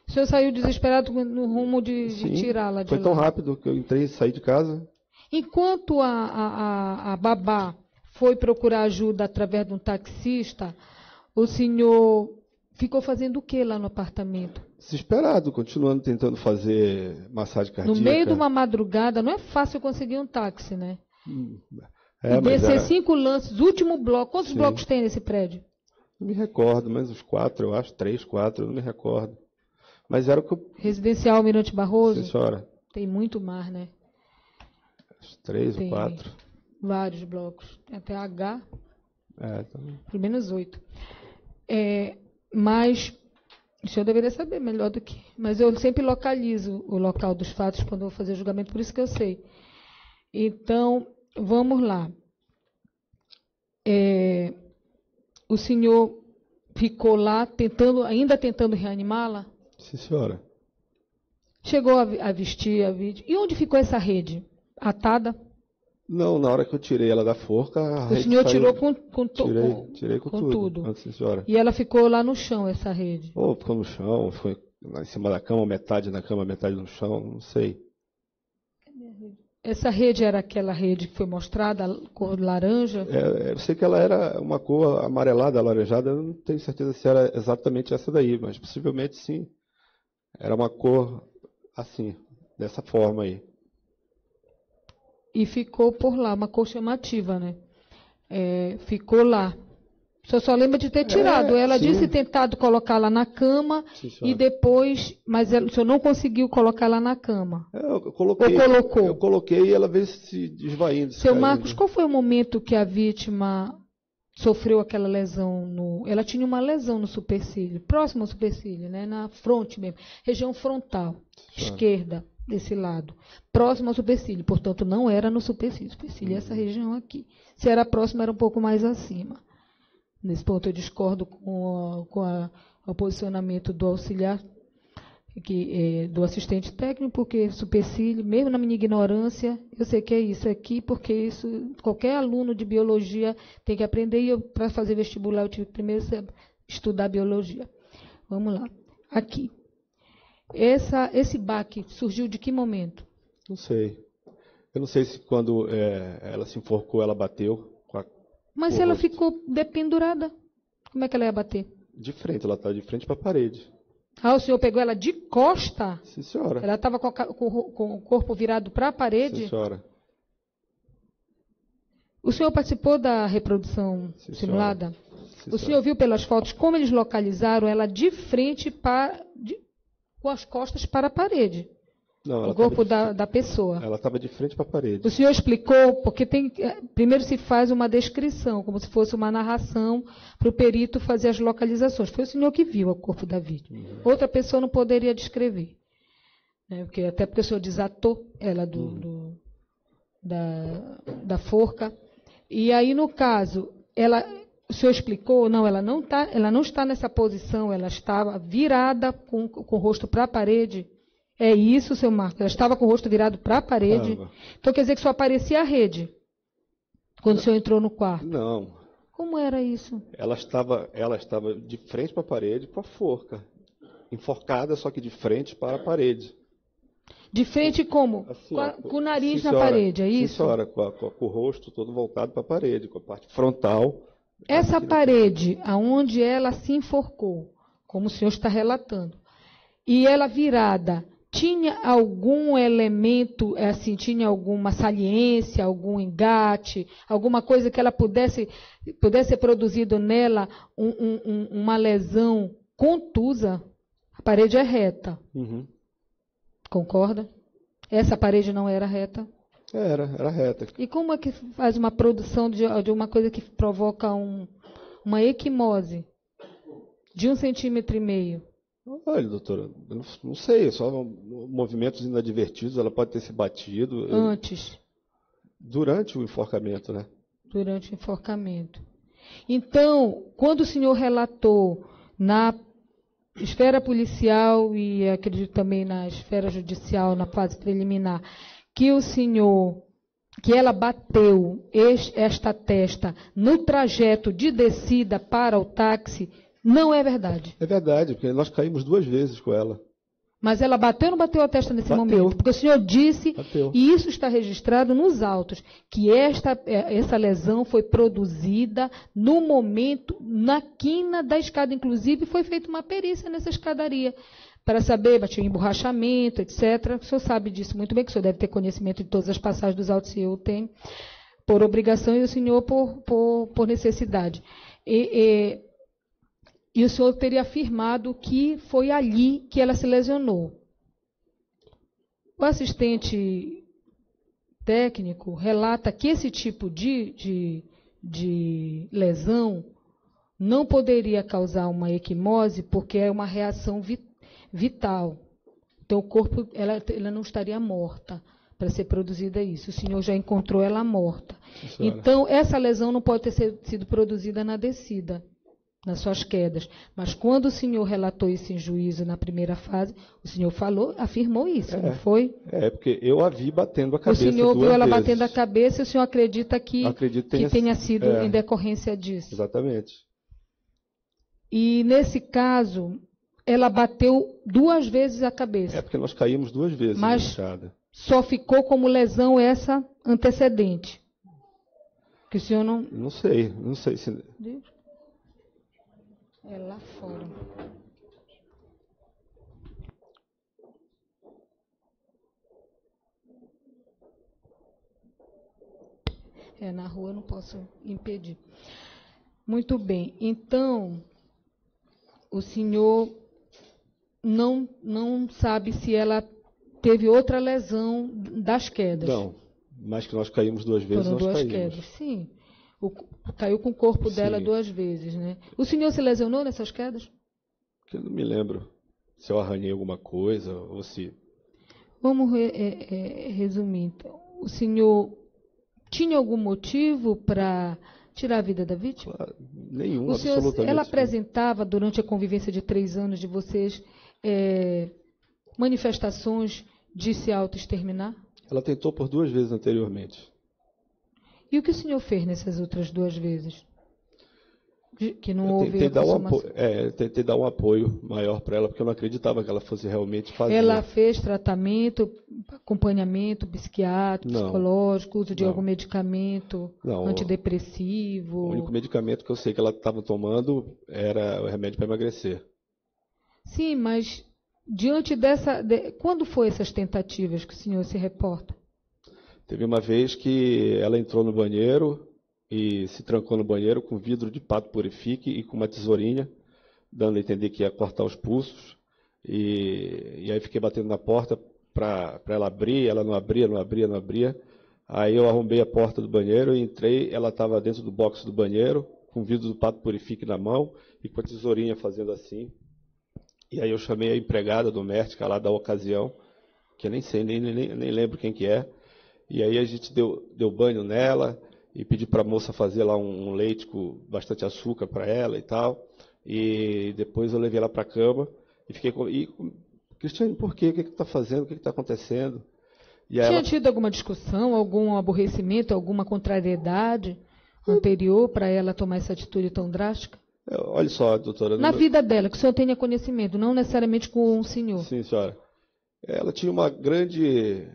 O senhor saiu desesperado no rumo de tirá-la de lá? Foi tão rápido que eu entrei e saí de casa. Enquanto a babá foi procurar ajuda através de um taxista, o senhor ficou fazendo o que lá no apartamento? Desesperado, continuando tentando fazer massagem cardíaca. No meio de uma madrugada, não é fácil conseguir um táxi, né? E descer 5 lances, último bloco. Quantos blocos tem nesse prédio? Não me recordo, mas uns 4, eu acho, 3, 4, eu não me recordo. Mas era o que eu... Residencial Almirante Barroso? Sim, senhora. Tem muito mais, né? 3 ou 4. Vários blocos. Tem até H. Também. Pelo menos 8. Mas o senhor deveria saber melhor do que... Mas eu sempre localizo o local dos fatos quando eu vou fazer julgamento, por isso que eu sei. Então, vamos lá. O senhor ficou lá ainda tentando reanimá-la? Sim, senhora. Chegou a vestir a vítima. E onde ficou essa rede? Atada? Não, na hora que eu tirei ela da forca, a rede senhor saiu... tirou com Tirei com tudo. Sim, senhora. E ela ficou lá no chão, essa rede? Ficou no chão, foi lá em cima da cama, metade na cama, metade no chão, não sei. Essa rede era aquela rede que foi mostrada, cor laranja? Eu sei que ela era uma cor amarelada, alaranjada, eu não tenho certeza se era exatamente essa daí, mas possivelmente sim. Era uma cor assim, dessa forma aí. E ficou por lá, uma cor chamativa, né? Ficou lá. O senhor só lembra de ter tirado. Ela disse tentado colocá-la na cama e depois... Mas o senhor não conseguiu colocá-la na cama? Eu coloquei. Ou colocou? Eu coloquei e ela veio se desvaindo. Seu Marcos, qual foi o momento que a vítima sofreu aquela lesão? Ela tinha uma lesão no supercílio, próximo ao supercílio, né? Na fronte mesmo, região frontal, esquerda, desse lado, próximo ao supercílio. Portanto, não era no supercílio. Supercílio é essa região aqui. Se era próximo, era um pouco mais acima. Nesse ponto eu discordo com o posicionamento do auxiliar, do assistente técnico, porque supercílio, mesmo na minha ignorância, eu sei que é isso aqui, porque isso qualquer aluno de biologia tem que aprender, e para fazer vestibular eu tive primeiro que estudar biologia. Vamos lá. Aqui. Esse baque surgiu de que momento? Não sei. Eu não sei se quando ela se enforcou, ela bateu. Mas se ela ficou dependurada, como é que ela ia bater? De frente, ela estava de frente para a parede. Ah, o senhor pegou ela de costa? Sim, senhora. Ela estava com o corpo virado para a parede? Sim, senhora. O senhor participou da reprodução Sim, simulada? Sim, o senhor viu pelas fotos como eles localizaram ela de frente com as costas para a parede? Não, ela o corpo da pessoa. Ela estava de frente para a parede. O senhor explicou, porque primeiro se faz uma descrição, como se fosse uma narração para o perito fazer as localizações. Foi o senhor que viu o corpo da vítima. Outra pessoa não poderia descrever. Né? Até porque o senhor desatou ela da forca. E aí, no caso, o senhor explicou, não, ela não está nessa posição, ela estava virada com o rosto para a parede. É isso, seu Marcos? Ela estava com o rosto virado para a parede. Então quer dizer que só aparecia a rede quando o senhor entrou no quarto? Não. Como era isso? Ela estava de frente para a parede com a forca. Enforcada, só que de frente para a parede. De frente como? Assim, com o nariz sim, na parede, é isso? Sim, senhora, com o rosto todo voltado para a parede, com a parte frontal. Essa parede, aonde ela se enforcou, como o senhor está relatando, e ela virada, tinha algum elemento, assim, tinha alguma saliência, algum engate, alguma coisa que ela pudesse ser produzido nela uma lesão contusa? A parede é reta. Uhum. Concorda? Essa parede não era reta? Era reta. E como é que faz uma produção de uma coisa que provoca uma equimose de 1,5 cm? Olha, doutora, eu não sei, só movimentos inadvertidos, ela pode ter se batido. Antes? Durante o enforcamento, né? Durante o enforcamento. Então, quando o senhor relatou na esfera policial e acredito também na esfera judicial, na fase preliminar, que ela bateu esta testa no trajeto de descida para o táxi, não é verdade? É verdade, porque nós caímos 2 vezes com ela. Mas ela bateu ou não bateu a testa nesse Bateu. momento? Porque o senhor disse, Bateu. e isso está registrado nos autos, que essa lesão foi produzida no momento, na quina da escada. Inclusive, foi feita uma perícia nessa escadaria, para saber, batia um emborrachamento, etc. O senhor sabe disso muito bem, que o senhor deve ter conhecimento de todas as passagens dos autos, se eu tenho, por obrigação, e o senhor por necessidade. E o senhor teria afirmado que foi ali que ela se lesionou. O assistente técnico relata que esse tipo de lesão não poderia causar uma equimose porque é uma reação vital. Então, o corpo, ela não estaria morta para ser produzida isso. O senhor já encontrou ela morta. Então, essa lesão não pode ter sido produzida na descida, nas suas quedas. Mas quando o senhor relatou isso em juízo na primeira fase, o senhor afirmou isso, não foi? Porque eu a vi batendo a cabeça 2 vezes. O senhor viu ela batendo a cabeça e o senhor acredita que tenha sido em decorrência disso? Exatamente. E nesse caso, ela bateu 2 vezes a cabeça. Porque nós caímos 2 vezes na escada. Só ficou como lesão essa antecedente. Que o senhor não... Não sei se... É lá fora. Na rua eu não posso impedir. Muito bem. Então, o senhor não sabe se ela teve outra lesão das quedas. Não, mas que nós caímos 2 vezes, Foram nós 2 caímos. quedas, sim. Caiu com o corpo dela 2 vezes, né? O senhor se lesionou nessas quedas? Eu não me lembro se eu arranhei alguma coisa ou se... Vamos resumir, então. O senhor tinha algum motivo para tirar a vida da vítima? Claro, nenhum, absolutamente. Ela apresentava, durante a convivência de 3 anos de vocês, manifestações de se autoexterminar? Ela tentou por 2 vezes anteriormente. E o que o senhor fez nessas outras 2 vezes? que não Eu houve tentei a dar consumação. tentei dar um apoio maior para ela, porque eu não acreditava que ela fosse realmente fazer. Ela fez tratamento, acompanhamento psiquiátrico, Não, psicológico, uso de algum não, medicamento não. O único antidepressivo? medicamento que eu sei que ela estava tomando era o remédio para emagrecer. Sim, mas diante quando foi essas tentativas que o senhor se reporta? Teve uma vez que ela entrou no banheiro e se trancou no banheiro com vidro de pato purifique e com uma tesourinha, dando a entender que ia cortar os pulsos. E aí fiquei batendo na porta para ela abrir, ela não abria, não abria, não abria. Aí eu arrombei a porta do banheiro e entrei, ela estava dentro do box do banheiro, com o vidro do pato purifique na mão e com a tesourinha fazendo assim. E aí eu chamei a empregada doméstica lá da ocasião, que eu nem sei, nem lembro quem que é. E aí a gente deu banho nela e pedi para a moça fazer lá um leite com bastante açúcar para ela e tal. E depois eu levei ela para a cama e fiquei com... Cristiane, por quê? O que está fazendo? O que está acontecendo? E aí Tinha ela... tido alguma discussão, algum aborrecimento, alguma contrariedade anterior para ela tomar essa atitude tão drástica? Olha só, doutora... Na vida dela, que o senhor tenha conhecimento, não necessariamente com o senhor. Sim, senhora. Ela tinha uma grande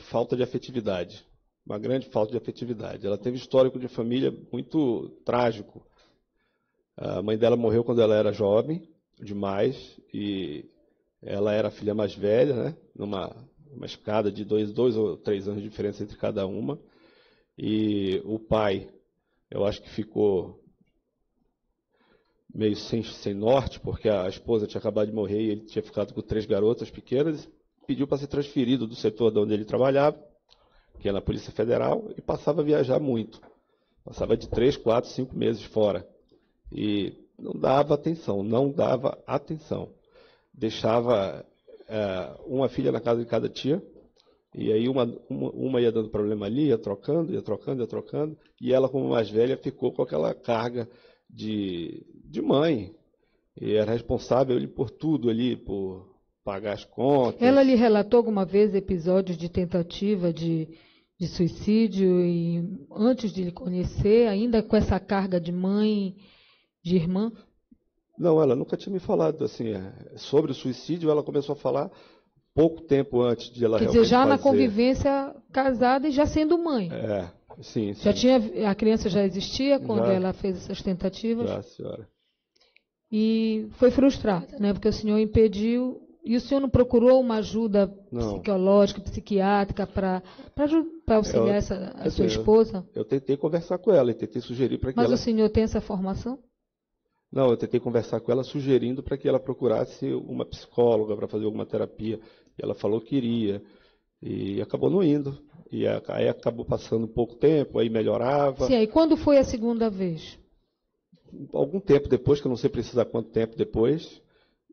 falta de afetividade. Uma grande falta de afetividade. Ela teve histórico de família muito trágico. A mãe dela morreu quando ela era jovem, demais, e ela era a filha mais velha, né? Numa escada de 2 ou 3 anos de diferença entre cada uma. E o pai, eu acho que ficou meio sem norte, porque a esposa tinha acabado de morrer e ele tinha ficado com 3 garotas pequenas, pediu para ser transferido do setor de onde ele trabalhava, que é na Polícia Federal, e passava a viajar muito. Passava de 3, 4, 5 meses fora. E não dava atenção. Deixava uma filha na casa de cada tia, e aí uma ia dando problema ali, ia trocando, e ela, como mais velha, ficou com aquela carga de mãe, e era responsável por tudo ali, por pagar as contas. Ela lhe relatou alguma vez episódios de tentativa de suicídio e antes de lhe conhecer, ainda com essa carga de mãe, de irmã? Não, ela nunca tinha me falado assim sobre o suicídio. Ela começou a falar pouco tempo antes de ela realmente fazer. Quer dizer, já na convivência casada e já sendo mãe. Sim. A criança já existia quando Já. ela fez essas tentativas? Já, senhora. E foi frustrada, né? Porque o senhor impediu. E o senhor não procurou uma ajuda psicológica, psiquiátrica para auxiliar a sua esposa? Eu tentei conversar com ela e tentei sugerir para que ela... Mas o senhor tem essa formação? Não, eu tentei conversar com ela sugerindo para que ela procurasse uma psicóloga para fazer alguma terapia. E ela falou que iria. E acabou não indo. E aí acabou passando pouco tempo, aí melhorava. Sim, e quando foi a segunda vez? Algum tempo depois, que eu não sei precisar quanto tempo depois,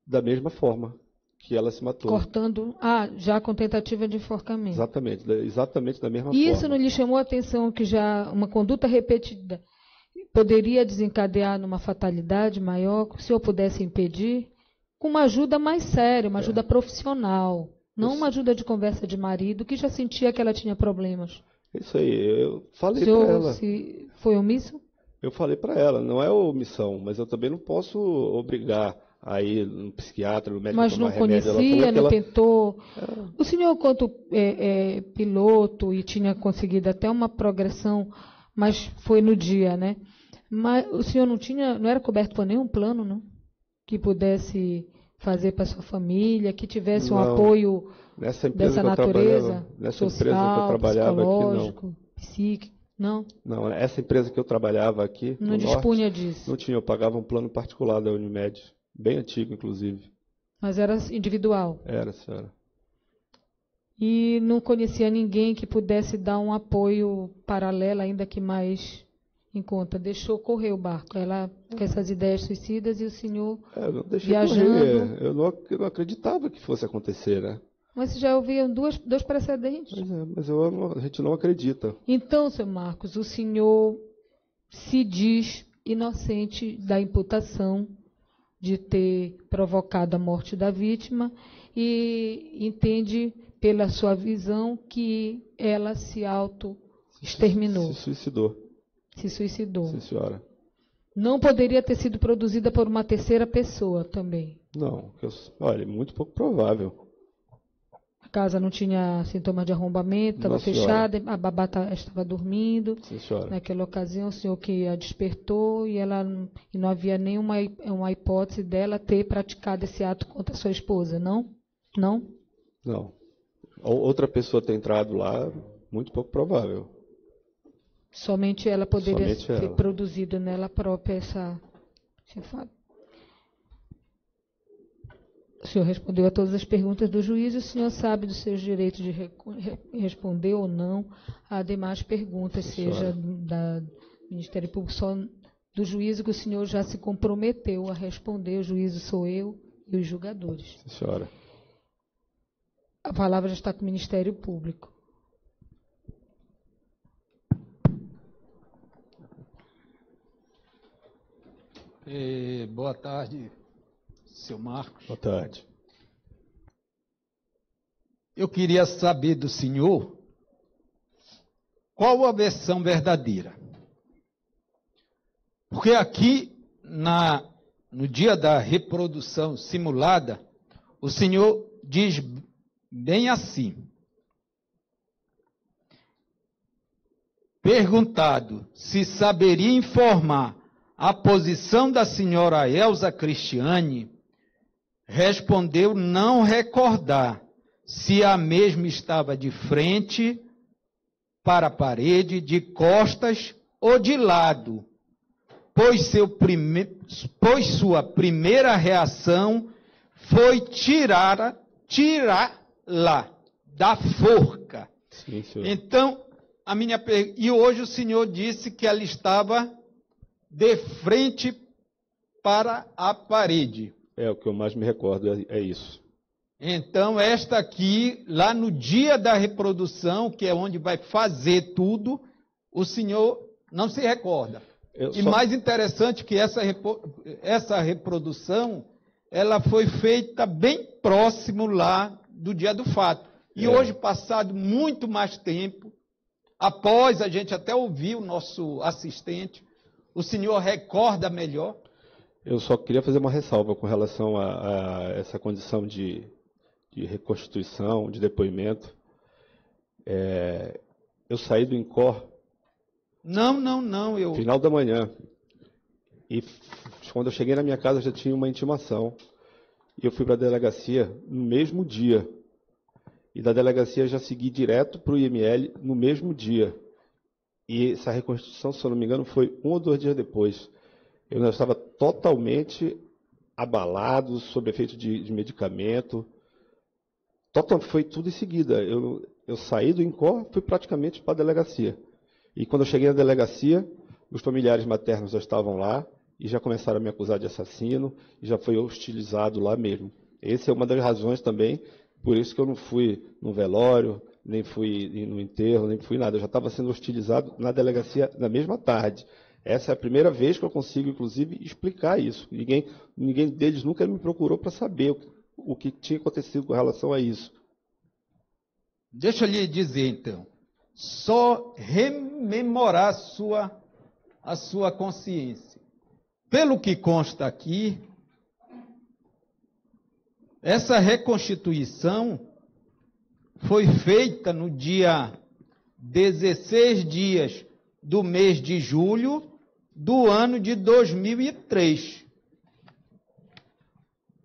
da mesma forma que ela se matou. Cortando, já com tentativa de enforcamento. Exatamente da mesma E forma. isso não lhe chamou a atenção que já uma conduta repetida poderia desencadear numa fatalidade maior, que o senhor pudesse impedir, com uma ajuda mais séria, uma ajuda profissional, não uma ajuda de conversa de marido, que já sentia que ela tinha problemas. Isso aí, eu falei para ela. Foi omisso? Eu falei para ela, não é omissão, mas eu também não posso obrigar a ir no psiquiatra, no médico, mas tomar não remédio. conhecia, não tentou. O senhor, quanto piloto, e tinha conseguido até uma progressão, mas foi no dia, né? Mas o senhor não era coberto por nenhum plano, não? Que pudesse fazer para sua família, que tivesse um apoio dessa natureza, nessa social, empresa que eu trabalhava psicológico, aqui, psíquico, não? Não, essa empresa que eu trabalhava aqui, não dispunha disso. Não tinha, eu pagava um plano particular da Unimed, bem antigo, inclusive. Mas era individual? Era, senhora. E não conhecia ninguém que pudesse dar um apoio paralelo, ainda que mais em conta. Deixou correr o barco, ela com essas ideias suicidas e o senhor eu não deixei viajando. Correr. Eu não acreditava que fosse acontecer, né? Mas já ouviam dois precedentes. Mas a gente não acredita. Então, seu Marcos, o senhor se diz inocente da imputação de ter provocado a morte da vítima e entende, pela sua visão, que ela se auto-exterminou. Se suicidou. Se suicidou. Sim, senhora. Não poderia ter sido produzida por uma terceira pessoa também? Não, olha, muito pouco provável. A casa não tinha sintomas de arrombamento, estava fechada, a babá estava dormindo. Sim, senhora. Naquela ocasião, o senhor que a despertou e não havia nenhuma uma hipótese dela ter praticado esse ato contra a sua esposa, não? Não? Não. Outra pessoa ter entrado lá, muito pouco provável. Somente ela poderia Somente ter ela. produzido nela própria esse fato. O senhor respondeu a todas as perguntas do juiz e o senhor sabe dos seus direitos de responder ou não a demais perguntas, seja do Ministério Público, só do juízo que o senhor já se comprometeu a responder. O juízo sou eu e os julgadores. Sim, senhora. A palavra já está com o Ministério Público. Boa tarde, seu Marcos. Boa tarde. Eu queria saber do senhor qual a versão verdadeira. Porque aqui, no dia da reprodução simulada, o senhor diz bem assim: perguntado se saberia informar a posição da senhora Elza Cristiane, respondeu não recordar se a mesma estava de frente para a parede, de costas ou de lado, pois sua primeira reação foi tirá-la da forca. Sim, senhor. Então, e hoje o senhor disse que ela estava de frente para a parede. O que eu mais me recordo é isso. Então, esta aqui, lá no dia da reprodução, que é onde vai fazer tudo, o senhor não se recorda. Mais interessante que essa reprodução, ela foi feita bem próximo lá do dia do fato. E hoje, passado muito mais tempo, após a gente até ouvir o nosso assistente, o senhor recorda melhor? Eu só queria fazer uma ressalva com relação a essa condição de reconstituição, de depoimento. Eu saí do INCOR. Não. Final da manhã. E quando eu cheguei na minha casa já tinha uma intimação. E eu fui para a delegacia no mesmo dia. E da delegacia já segui direto para o IML no mesmo dia. E essa reconstituição, se eu não me engano, foi 1 ou 2 dias depois. Eu já estava totalmente abalado, sob efeito de medicamento. Foi tudo em seguida. Eu saí do INCOR, fui praticamente para a delegacia. E quando eu cheguei na delegacia, os familiares maternos já estavam lá e já começaram a me acusar de assassino e já foi hostilizado lá mesmo. Essa é uma das razões também, por isso que eu não fui no velório, nem fui no enterro, nem fui nada. Eu já estava sendo hostilizado na delegacia na mesma tarde. Essa é a primeira vez que eu consigo, inclusive, explicar isso. Ninguém deles nunca me procurou para saber o que tinha acontecido com relação a isso. Deixa eu lhe dizer, então. Só rememorar a sua consciência. Pelo que consta aqui, essa reconstituição foi feita no dia 16 dias do mês de julho do ano de 2003.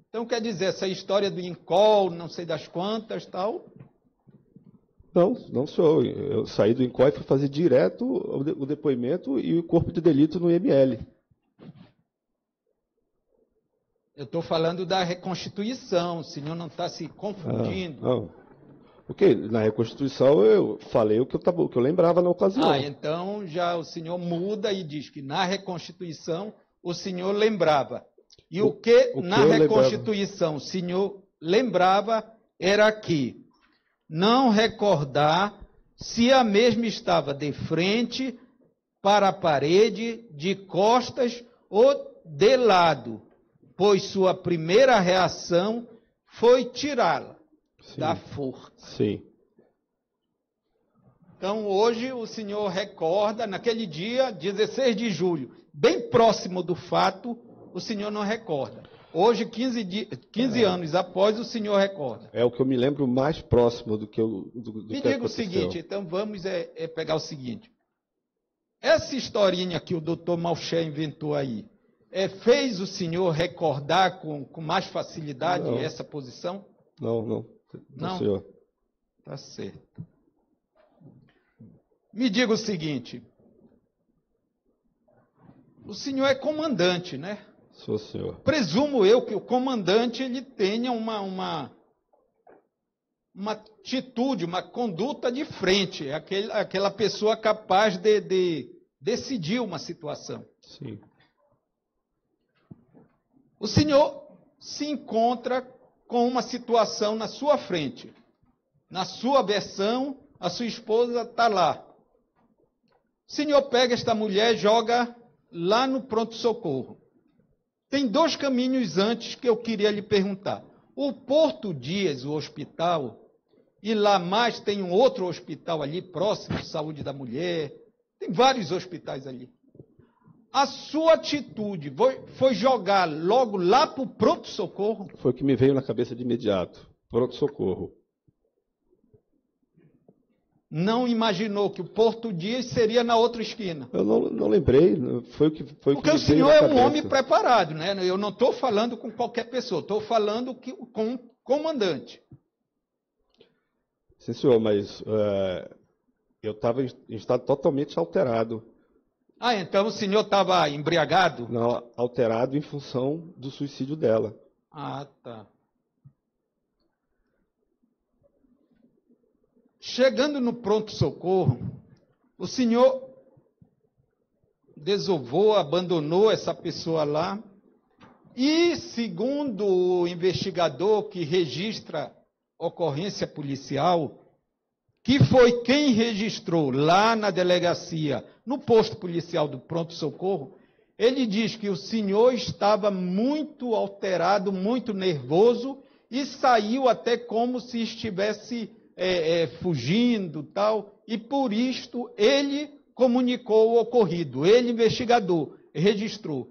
Então, quer dizer, essa história do INCOL, não sei das quantas, tal... Não sou. Eu saí do INCOI e fui fazer direto o depoimento e o corpo de delito no IML. Eu estou falando da reconstituição, o senhor não está se confundindo. Não. Ok, na reconstituição eu falei o que eu lembrava na ocasião. Então já o senhor muda e diz que na reconstituição o senhor lembrava. E o que na reconstituição o senhor lembrava era que não recordar se a mesma estava de frente para a parede, de costas ou de lado, pois sua primeira reação foi tirá-la da forca. Sim. Então, hoje, o senhor recorda, naquele dia, 16 de julho, bem próximo do fato, o senhor não recorda. Hoje, 15 anos após, o senhor recorda. É o que eu me lembro mais próximo do que eu. Me diga o seguinte, então vamos pegar o seguinte. Essa historinha que o doutor Malché inventou aí, fez o senhor recordar com mais facilidade essa posição? Não, senhor. Tá certo. Me diga o seguinte. O senhor é comandante, né? Sou, senhor. Presumo eu que o comandante ele tenha uma atitude, uma conduta de frente, aquela pessoa capaz de decidir uma situação. Sim. O senhor se encontra com uma situação na sua frente. Na sua versão, a sua esposa está lá. O senhor pega esta mulher e joga lá no pronto-socorro. Tem 2 caminhos antes que eu queria lhe perguntar. O Porto Dias, o hospital, e lá mais tem um outro hospital ali próximo, Saúde da Mulher. Tem vários hospitais ali. A sua atitude foi jogar logo lá para o pronto-socorro? Foi o que me veio na cabeça de imediato. Pronto-socorro. Não imaginou que o Porto Dias seria na outra esquina? Eu não lembrei. Porque o senhor é um homem preparado, né? Eu não estou falando com qualquer pessoa, estou falando com um comandante. Sim, senhor, mas eu estava em estado totalmente alterado. Ah, então o senhor estava embriagado? Não, alterado em função do suicídio dela. Ah, tá. Chegando no pronto-socorro, o senhor desovou, abandonou essa pessoa lá e, segundo o investigador que registra ocorrência policial, que foi quem registrou lá na delegacia, no posto policial do pronto-socorro, ele diz que o senhor estava muito alterado, muito nervoso e saiu até como se estivesse fugindo, tal, e por isto ele comunicou o ocorrido, ele, investigador, registrou.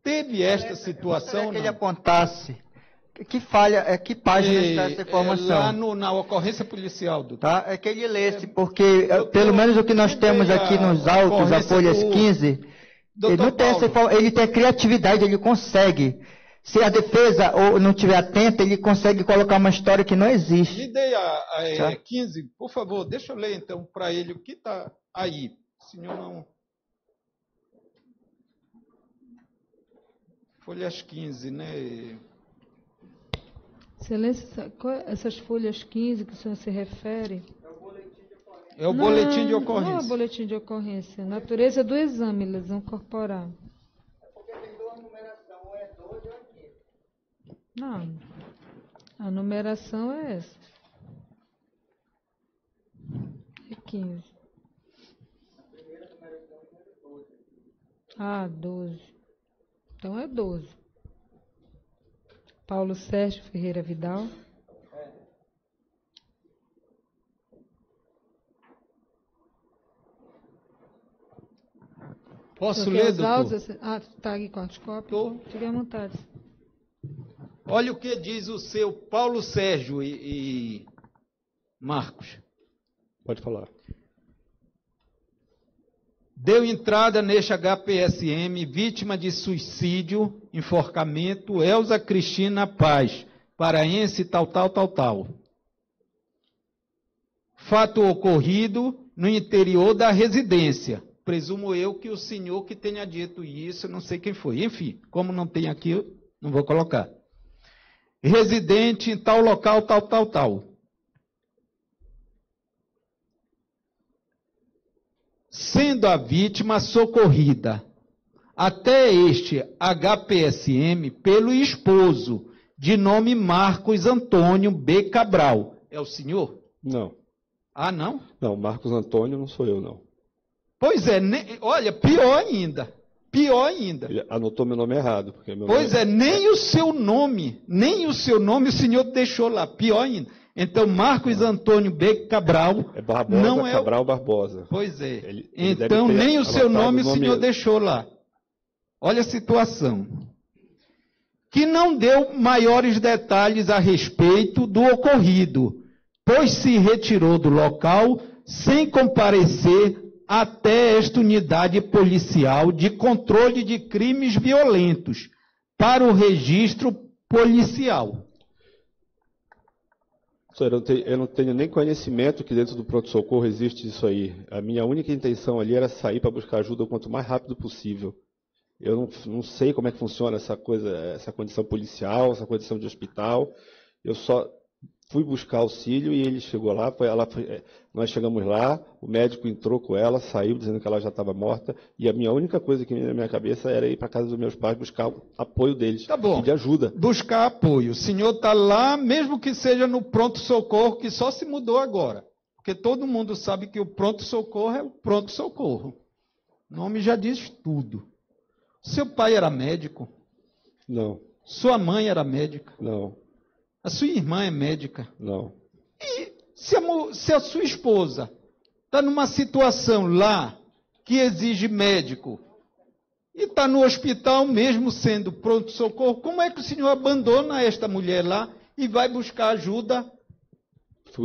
Teve esta situação? Que ele apontasse. Que falha, que página está essa informação? Lá na ocorrência policial, doutor. Tá? É que ele lesse, porque pelo menos o que nós temos aqui nos autos, a folhas 15, ele não tem essa informação, ele tem criatividade, ele consegue. Se a defesa ou não estiver atenta, ele consegue colocar uma história que não existe. Me dê a 15, por favor, deixa eu ler então para ele o que está aí. Senhor não. Folhas 15, né? Excelência, essas folhas 15 que o senhor se refere? É o boletim de ocorrência. Não é o boletim de ocorrência. A natureza do exame, lesão corporal. É porque tem 2 numerações, ou é 12 ou é 15. Não, a numeração é essa. É 15. A primeira numeração é 12. Ah, 12. Então é 12. Paulo Sérgio Ferreira Vidal. Posso ler, doutor? Está aqui com as cópias? Fique à vontade. Olha o que diz o seu Paulo Sérgio e Marcos. Pode falar. Deu entrada neste HPSM, vítima de suicídio, enforcamento, Elza Cristina Paz, paraense, tal. Fato ocorrido no interior da residência. Presumo eu que o senhor que tenha dito isso, não sei quem foi. Enfim, como não tem aqui, eu não vou colocar. Residente em tal local, tal. Sendo a vítima socorrida até este HPSM pelo esposo, de nome Marcos Antônio B. Cabral. É o senhor? Não. Ah, não? Não, Marcos Antônio não sou eu, não. Pois é, olha, pior ainda. Ele anotou meu nome errado. Porque nem o seu nome o senhor deixou lá, pior ainda. Então, Marcos Antônio B. Cabral é Barbosa, não é Cabral Barbosa. Pois é. Ele então, nem o seu nome o senhor deixou lá. Olha a situação. Que não deu maiores detalhes a respeito do ocorrido, pois se retirou do local sem comparecer até esta unidade policial de controle de crimes violentos para o registro policial. Senhor, eu não tenho nem conhecimento que dentro do pronto-socorro existe isso aí. A minha única intenção ali era sair para buscar ajuda o quanto mais rápido possível. Eu não sei como é que funciona essa coisa, essa condição policial, essa condição de hospital. Eu só fui buscar auxílio e ele chegou lá, nós chegamos lá, o médico entrou com ela, saiu dizendo que ela já estava morta, e a minha única coisa que vinha na minha cabeça era ir para a casa dos meus pais buscar o apoio deles, tá bom. De ajuda. Buscar apoio. O senhor está lá, mesmo que seja no pronto-socorro, que só se mudou agora. Porque todo mundo sabe que o pronto-socorro é o pronto-socorro. O nome já diz tudo. Seu pai era médico? Não. Sua mãe era médica? Não. A sua irmã é médica? Não. E se a sua esposa está numa situação lá que exige médico e está no hospital mesmo sendo pronto-socorro, como é que o senhor abandona esta mulher lá e vai buscar ajuda?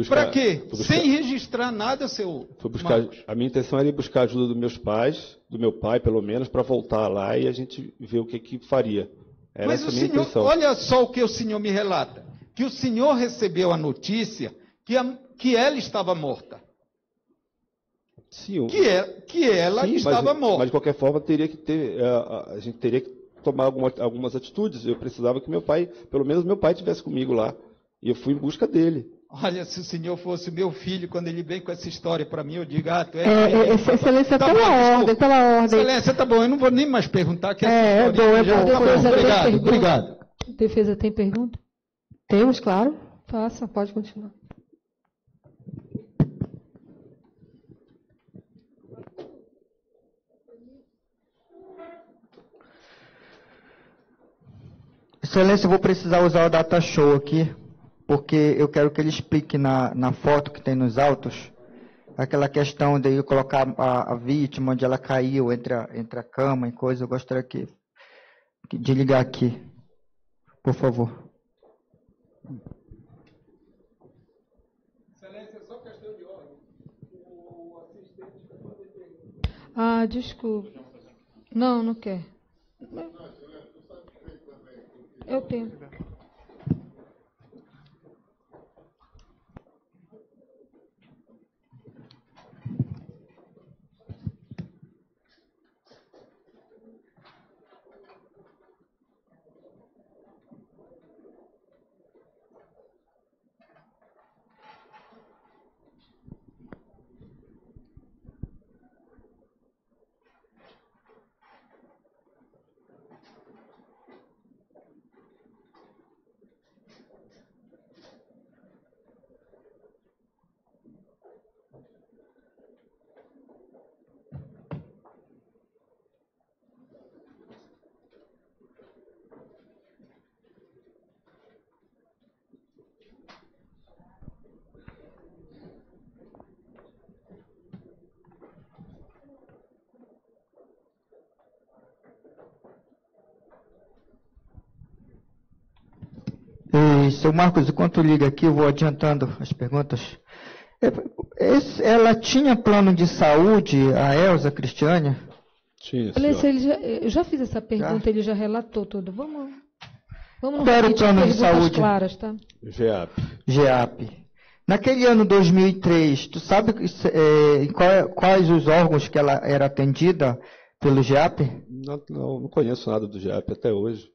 Para quê? Sem registrar nada, seu Marcos. A minha intenção era ir buscar ajuda dos meus pais, do meu pai pelo menos, para voltar lá e a gente ver o que faria. Era Mas essa a minha intenção. Olha só o que o senhor me relata. Que o senhor recebeu a notícia que ela estava morta. Sim, que ela estava morta. Mas de qualquer forma a gente teria que tomar algumas atitudes. Eu precisava que pelo menos meu pai estivesse comigo lá. E eu fui em busca dele. Olha, se o senhor fosse meu filho, quando ele vem com essa história para mim, eu digo, tu Excelência, pela ordem. Excelência, tá bom, eu não vou nem mais perguntar. Que é bom. Obrigado. Defesa tem pergunta? Temos, claro. Faça, pode continuar. Excelência, eu vou precisar usar o data show aqui, porque eu quero que ele explique na foto que tem nos autos, aquela questão de eu colocar a vítima, onde ela caiu entre a cama e coisa. Eu gostaria de ligar aqui, por favor. Excelência, só questão de ordem. O assistente vai poder perguntar. Ah, desculpe. Não quer. Eu tenho. Seu Marcos, enquanto liga aqui, eu vou adiantando as perguntas. Ela tinha plano de saúde, a Elza Cristiane? Tinha, eu já fiz essa pergunta, ele já relatou tudo. Vamos Qual era o plano de saúde? Claras, tá? GEAP. Naquele ano 2003, tu sabe quais os órgãos que ela era atendida pelo GEAP? Não conheço nada do GEAP até hoje.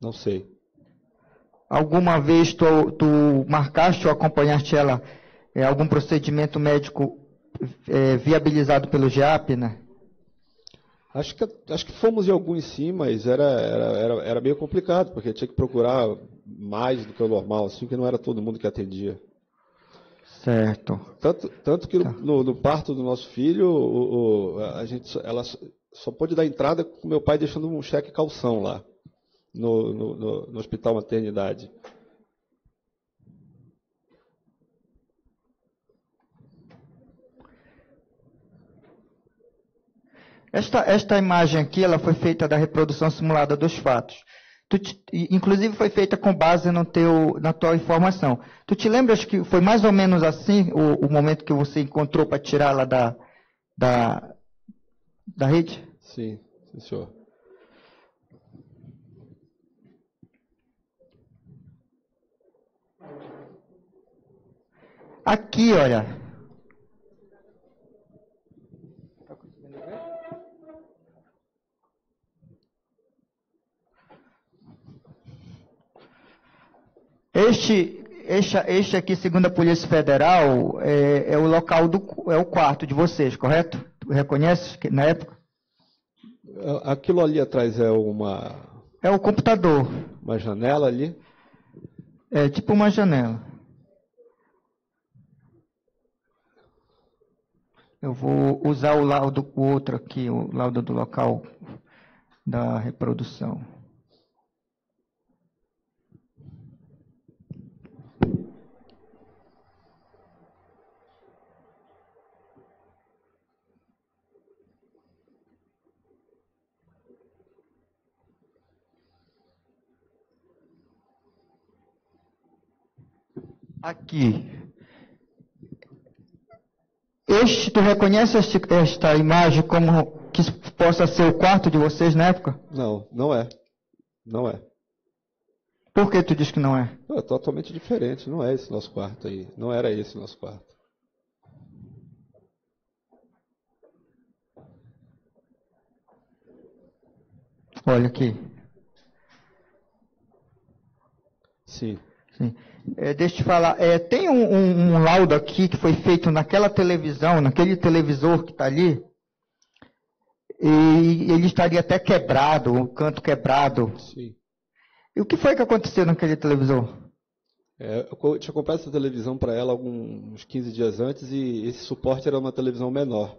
Não sei. Alguma vez tu marcaste ou acompanhaste ela algum procedimento médico viabilizado pelo GEAP, né? Acho que fomos em alguns sim, mas era meio complicado, porque tinha que procurar mais do que o normal, assim, que não era todo mundo que atendia. Certo. Tanto que no parto do nosso filho, ela só pôde dar entrada com meu pai deixando um cheque calção lá. No Hospital Maternidade. Esta imagem aqui, ela foi feita da reprodução simulada dos fatos. Inclusive foi feita com base na tua informação. Tu te lembras que foi mais ou menos assim o momento que você encontrou para tirá-la da rede? Sim, senhor. Aqui, olha. Este aqui, segundo a Polícia Federal, é o local é o quarto de vocês, correto? Tu reconhece na época? Aquilo ali atrás é uma... É o computador. Uma janela ali? É tipo uma janela. Eu vou usar o laudo, o outro aqui, o laudo do local da reprodução. Aqui. Tu reconhece esta imagem como que possa ser o quarto de vocês na época? Não, não é. Não é. Por que tu diz que não é? É totalmente diferente, não é esse nosso quarto aí. Não era esse nosso quarto. Olha aqui. Sim. Sim. Deixa eu te falar, tem um laudo aqui que foi feito naquela televisão, naquele televisor que está ali, e ele estaria até quebrado, o canto quebrado. Sim. E o que foi que aconteceu naquele televisor? Eu tinha comprado essa televisão para ela uns 15 dias antes e esse suporte era uma televisão menor.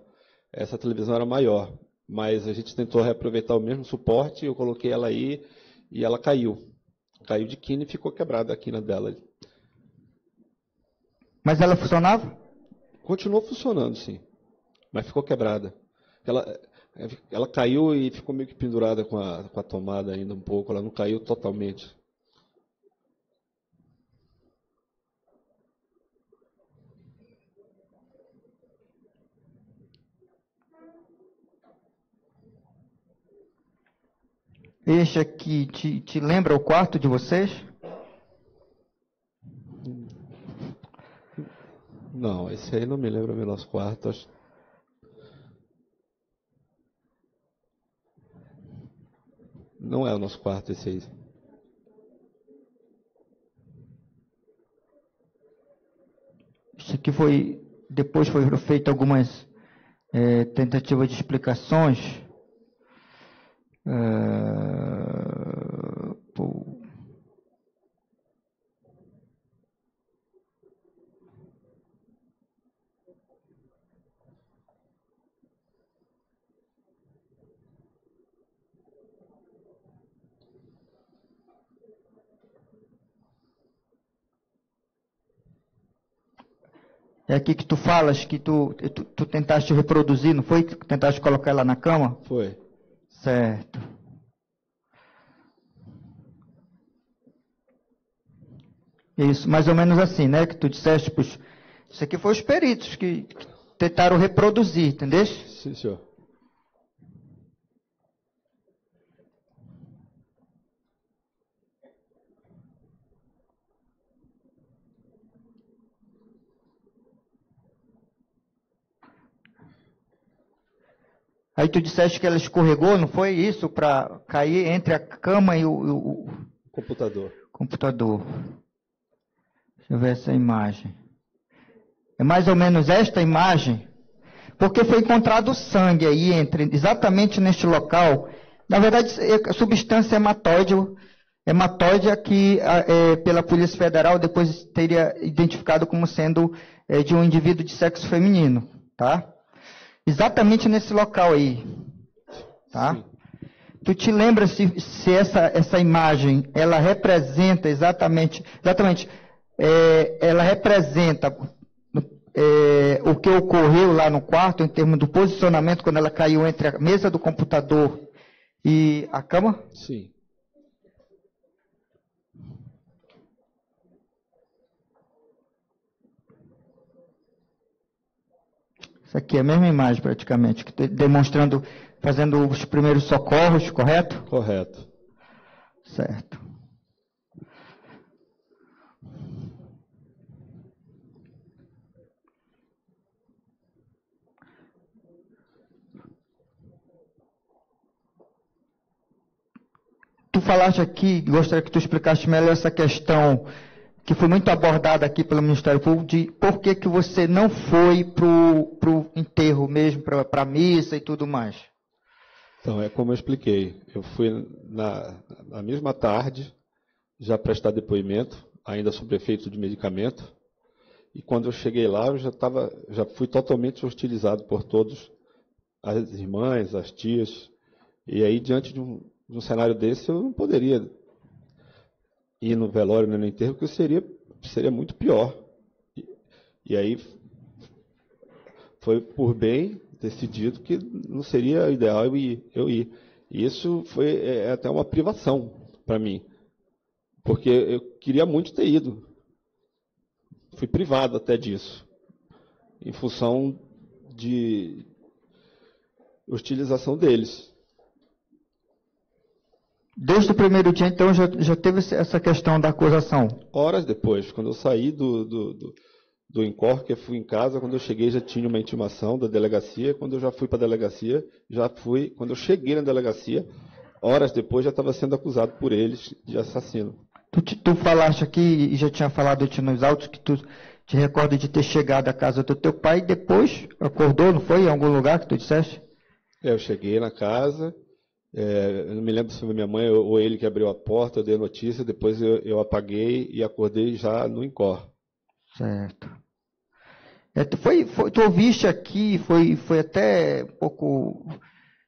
Essa televisão era maior, mas a gente tentou reaproveitar o mesmo suporte, eu coloquei ela aí e ela caiu. Caiu de quina e ficou quebrada a quina dela. Mas ela funcionava? Continuou funcionando, sim. Mas ficou quebrada. Ela caiu e ficou meio que pendurada com a tomada ainda um pouco. Ela não caiu totalmente. Este aqui te lembra o quarto de vocês? Não, esse aí não me lembra o nosso quarto. Não é o nosso quarto esse aí. Isso aqui depois foram feitas algumas tentativas de explicações. É aqui que tu falas que tu tentaste reproduzir, não foi? Tentaste colocar ela na cama? Foi. Certo. Isso, mais ou menos assim, né? Que tu disseste, puxa, isso aqui foi os peritos que tentaram reproduzir, entendeu? Sim, senhor. Aí tu disseste que ela escorregou, não foi isso? Para cair entre a cama e o computador. Deixa eu ver essa imagem. É mais ou menos esta imagem, porque foi encontrado sangue aí exatamente neste local. Na verdade, é substância hematóide que pela Polícia Federal depois teria identificado como sendo de um indivíduo de sexo feminino, tá? Exatamente nesse local aí, tá? Sim. Tu te lembra se essa imagem, ela representa exatamente, ela representa o que ocorreu lá no quarto, em termos do posicionamento, quando ela caiu entre a mesa do computador e a cama? Sim. Isso aqui é a mesma imagem, praticamente, demonstrando, fazendo os primeiros socorros, correto? Correto. Certo. Tu falaste aqui, gostaria que tu explicasse melhor essa questão que foi muito abordada aqui pelo Ministério Público, de por que que você não foi para o enterro mesmo, para a missa e tudo mais. Então, é como eu expliquei. Eu fui na mesma tarde já prestar depoimento, ainda sobre efeito de medicamento, e quando eu cheguei lá, eu já fui totalmente hostilizado por todos, as irmãs, as tias, e aí, diante de um cenário desse, eu não poderia ir no velório, nem no enterro, porque seria muito pior. E aí foi por bem decidido que não seria ideal eu ir. E isso foi até uma privação para mim, porque eu queria muito ter ido. Fui privado até disso, em função de hostilização deles. Desde o primeiro dia, então, já teve essa questão da acusação? Horas depois, quando eu saí do Incor, que eu fui em casa, quando eu cheguei já tinha uma intimação da delegacia. Quando eu já fui para a delegacia, quando eu cheguei na delegacia, horas depois já estava sendo acusado por eles de assassino. Tu falaste aqui, e já tinha falado nos autos, que tu te recorda de ter chegado à casa do teu pai e depois acordou, não foi? Em algum lugar que tu disseste? Eu cheguei na casa... eu não me lembro se foi minha mãe ou ele que abriu a porta, eu dei a notícia, depois eu apaguei e acordei já no Incor. Certo. Tu ouviste aqui, foi até um pouco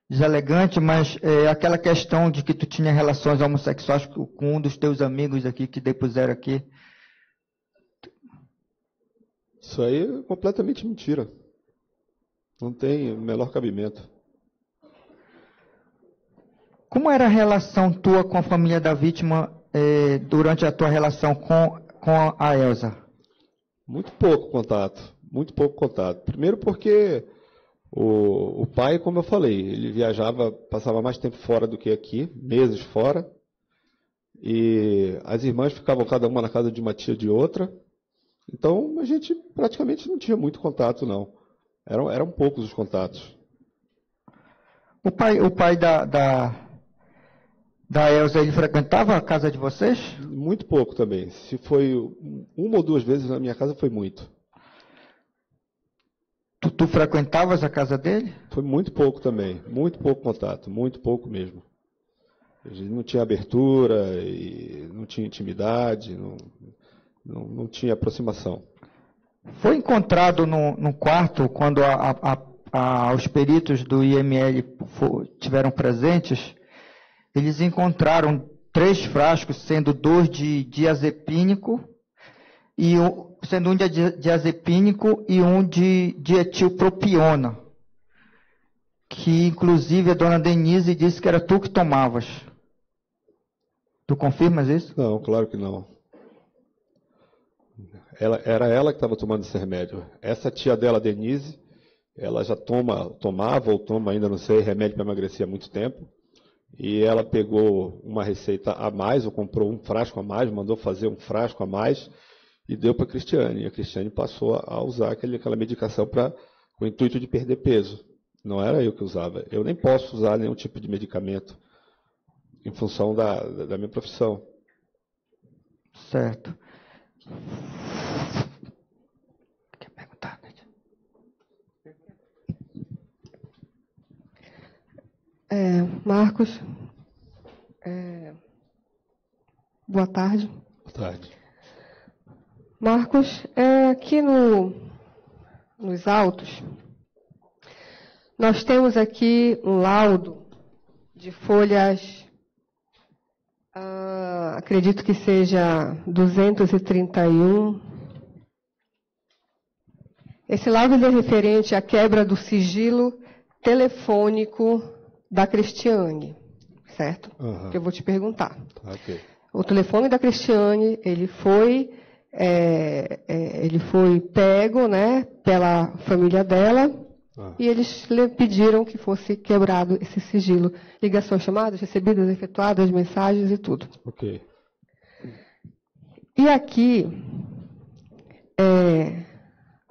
deselegante, mas aquela questão de que tu tinha relações homossexuais com um dos teus amigos aqui que depuseram aqui. Isso aí é completamente mentira. Não tem o menor cabimento. Como era a relação tua com a família da vítima durante a tua relação com a Elza? Muito pouco contato, muito pouco contato. Primeiro porque o pai, como eu falei, ele viajava, passava mais tempo fora do que aqui, meses fora, e as irmãs ficavam cada uma na casa de uma tia de outra, então a gente praticamente não tinha muito contato, não. Eram poucos os contatos. O pai da Elza, ele frequentava a casa de vocês? Muito pouco também. Se foi uma ou duas vezes na minha casa, foi muito. Tu frequentavas a casa dele? Foi muito pouco também. Muito pouco contato. Muito pouco mesmo. A gente não tinha abertura, e não tinha intimidade, não tinha aproximação. Foi encontrado no quarto, quando os peritos do IML estiveram presentes, eles encontraram 3 frascos, sendo 2 de diazepínico, sendo um de diazepínico e um de etilpropiona, que inclusive a dona Denise disse que era tu que tomavas. Tu confirmas isso? Não, claro que não. Era ela que estava tomando esse remédio. Essa tia dela, Denise, ela já tomava ou toma ainda, não sei, remédio para emagrecer há muito tempo. E ela pegou uma receita a mais, ou comprou um frasco a mais, mandou fazer um frasco a mais e deu para a Cristiane. E a Cristiane passou a usar aquela medicação com o intuito de perder peso. Não era eu que usava. Eu nem posso usar nenhum tipo de medicamento em função da minha profissão. Certo. Quer perguntar, né? Marcos, boa tarde. Boa tarde. Marcos, aqui nos autos, nós temos aqui um laudo de folhas, acredito que seja 231, Esse laudo é referente à quebra do sigilo telefônico da Cristiane, certo? Que eu vou te perguntar. Ok. O telefone da Cristiane, ele foi pego, né, pela família dela, e eles lhe pediram que fosse quebrado esse sigilo. Ligações, chamadas, recebidas, efetuadas, mensagens e tudo. Ok. E aqui,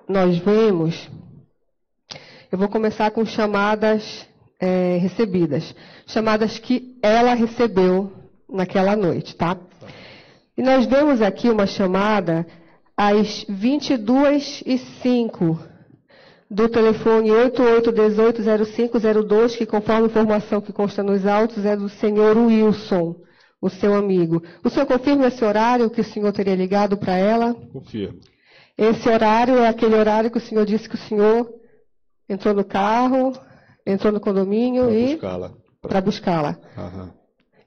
nós vemos, eu vou começar com chamadas recebidas. Chamadas que ela recebeu naquela noite, tá? E nós vemos aqui uma chamada às 22h05 do telefone 88180502, que conforme a informação que consta nos autos é do senhor Wilson, o seu amigo. O senhor confirma esse horário que o senhor teria ligado para ela? Confirmo. Esse horário é aquele horário que o senhor disse que o senhor entrou no carro, entrou no condomínio para buscá-la.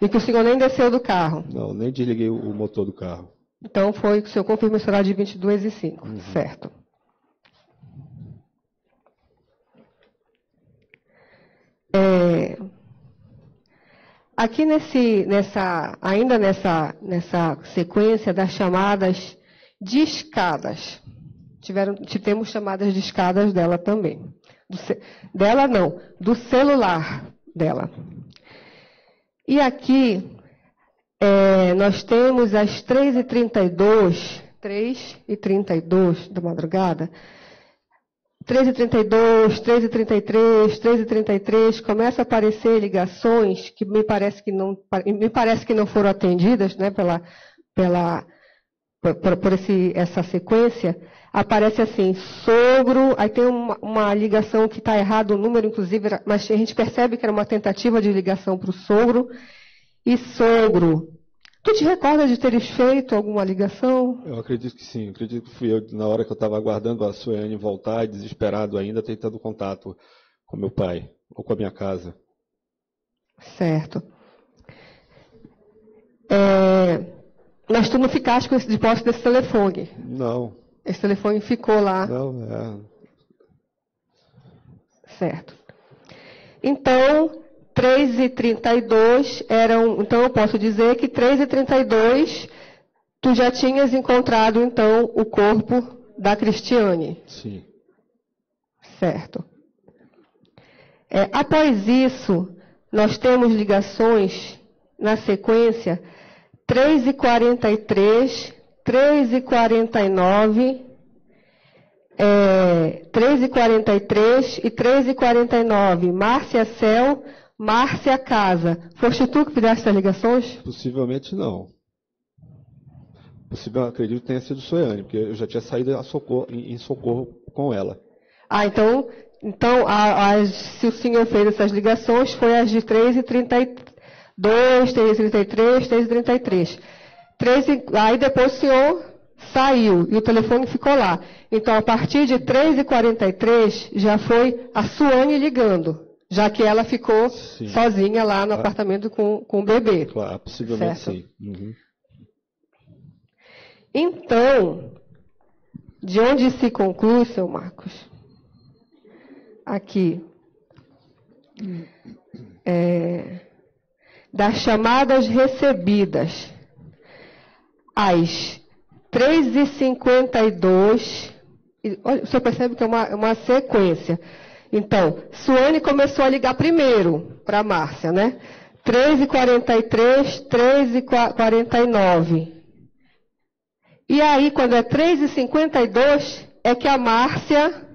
E que o senhor nem desceu do carro. Não, nem desliguei o motor do carro. Então foi que o senhor confirma esse horário de 22h05, certo? Aqui ainda nessa sequência das chamadas discadas, tivemos chamadas discadas dela também. Dela não, do celular dela. E aqui nós temos às 3h32 da madrugada, 3h32, 3h33, 3h33, começa a aparecer ligações que me parece que não foram atendidas, né, por essa sequência. Aparece assim, sogro, aí tem uma ligação que está errado o número, inclusive, mas a gente percebe que era uma tentativa de ligação para o sogro. E sogro, tu te recorda de teres feito alguma ligação? Eu acredito que sim, acredito que fui eu, na hora que eu estava aguardando a Suene voltar, desesperado ainda, tentando contato com meu pai, ou com a minha casa. Certo. Mas tu não ficaste com esse de posse desse telefone? Não. Esse telefone ficou lá? Não, Certo. Então, 3h32 então eu posso dizer que 3h32 tu já tinhas encontrado, então, o corpo da Cristiane? Sim. Certo. Após isso, nós temos ligações na sequência 3h43, 3h49, 3h43 e 3h49. Márcia Cel, Márcia Casa. Foste tu que fizeste essas ligações? Possivelmente não. Acredito que tenha sido Suene, porque eu já tinha saído em socorro com ela. Então se o senhor fez essas ligações, foi as de 3h32, 3h33, 3h33. Aí depois o senhor saiu e o telefone ficou lá. Então, a partir de 3h43, já foi a Suane ligando, já que ela ficou sozinha lá no apartamento com o bebê. Claro, possivelmente certo? Sim. Então, de onde se conclui, seu Marcos? Aqui. Das chamadas recebidas às 3h52, olha, o senhor percebe que é uma sequência. Então, Suane começou a ligar primeiro para a Márcia, né? 3h43, 3h49. E aí, quando é 3h52, é que a Márcia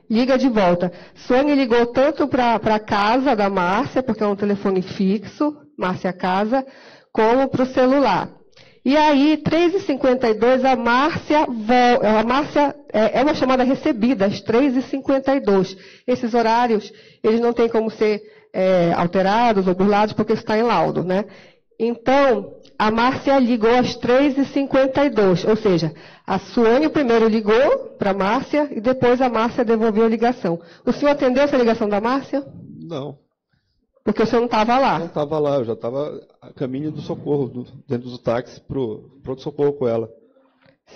liga de volta. Suane ligou tanto para a casa da Márcia, porque é um telefone fixo, Márcia Casa, como para o celular. E aí, 3h52, a Márcia é uma chamada recebida, às 3h52. Esses horários, eles não têm como ser alterados ou burlados, porque está em laudo, né? Então, a Márcia ligou às 3h52, ou seja, a Suane primeiro ligou para a Márcia e depois a Márcia devolveu a ligação. O senhor atendeu essa ligação da Márcia? Não. Porque o senhor não estava lá? Não estava lá, eu já estava a caminho do socorro, dentro do táxi, para o pronto-socorro com ela.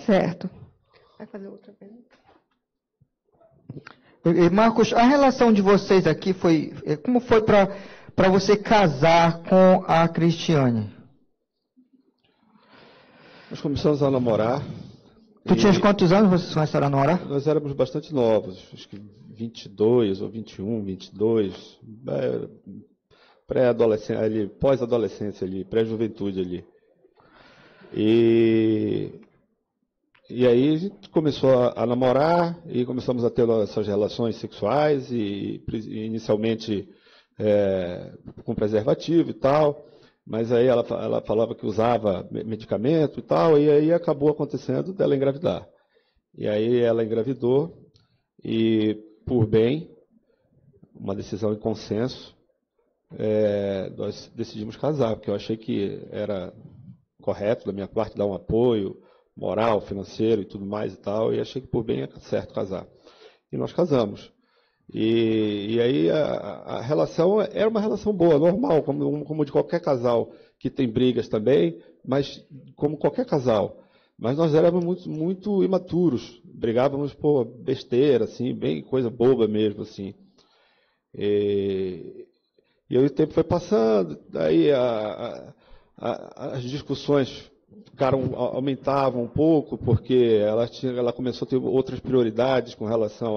Certo. Vai fazer outra pergunta? E Marcos, a relação de vocês aqui foi... Como foi para você casar com a Cristiane? Nós começamos a namorar. Tu tinhas quantos anos vocês começaram a namorar? Nós éramos bastante novos, acho que 22 ou 21, 22, pré-adolescência ali, pós-adolescência ali, pré-juventude ali. E aí a gente começou a namorar e começamos a ter essas relações sexuais e inicialmente com preservativo e tal. Mas aí ela falava que usava medicamento e tal, e aí acabou acontecendo dela engravidar. E aí ela engravidou, e por bem, uma decisão em consenso, nós decidimos casar, porque eu achei que era correto da minha parte dar um apoio moral, financeiro e tudo mais e tal, e achei que por bem era certo casar. E nós casamos. E aí a relação era uma relação boa, normal, como de qualquer casal, que tem brigas também, mas como qualquer casal. Mas nós éramos muito, muito imaturos, brigávamos por besteira, assim, bem coisa boba mesmo, assim. E aí o tempo foi passando, daí as discussões aumentavam um pouco, porque ela começou a ter outras prioridades com relação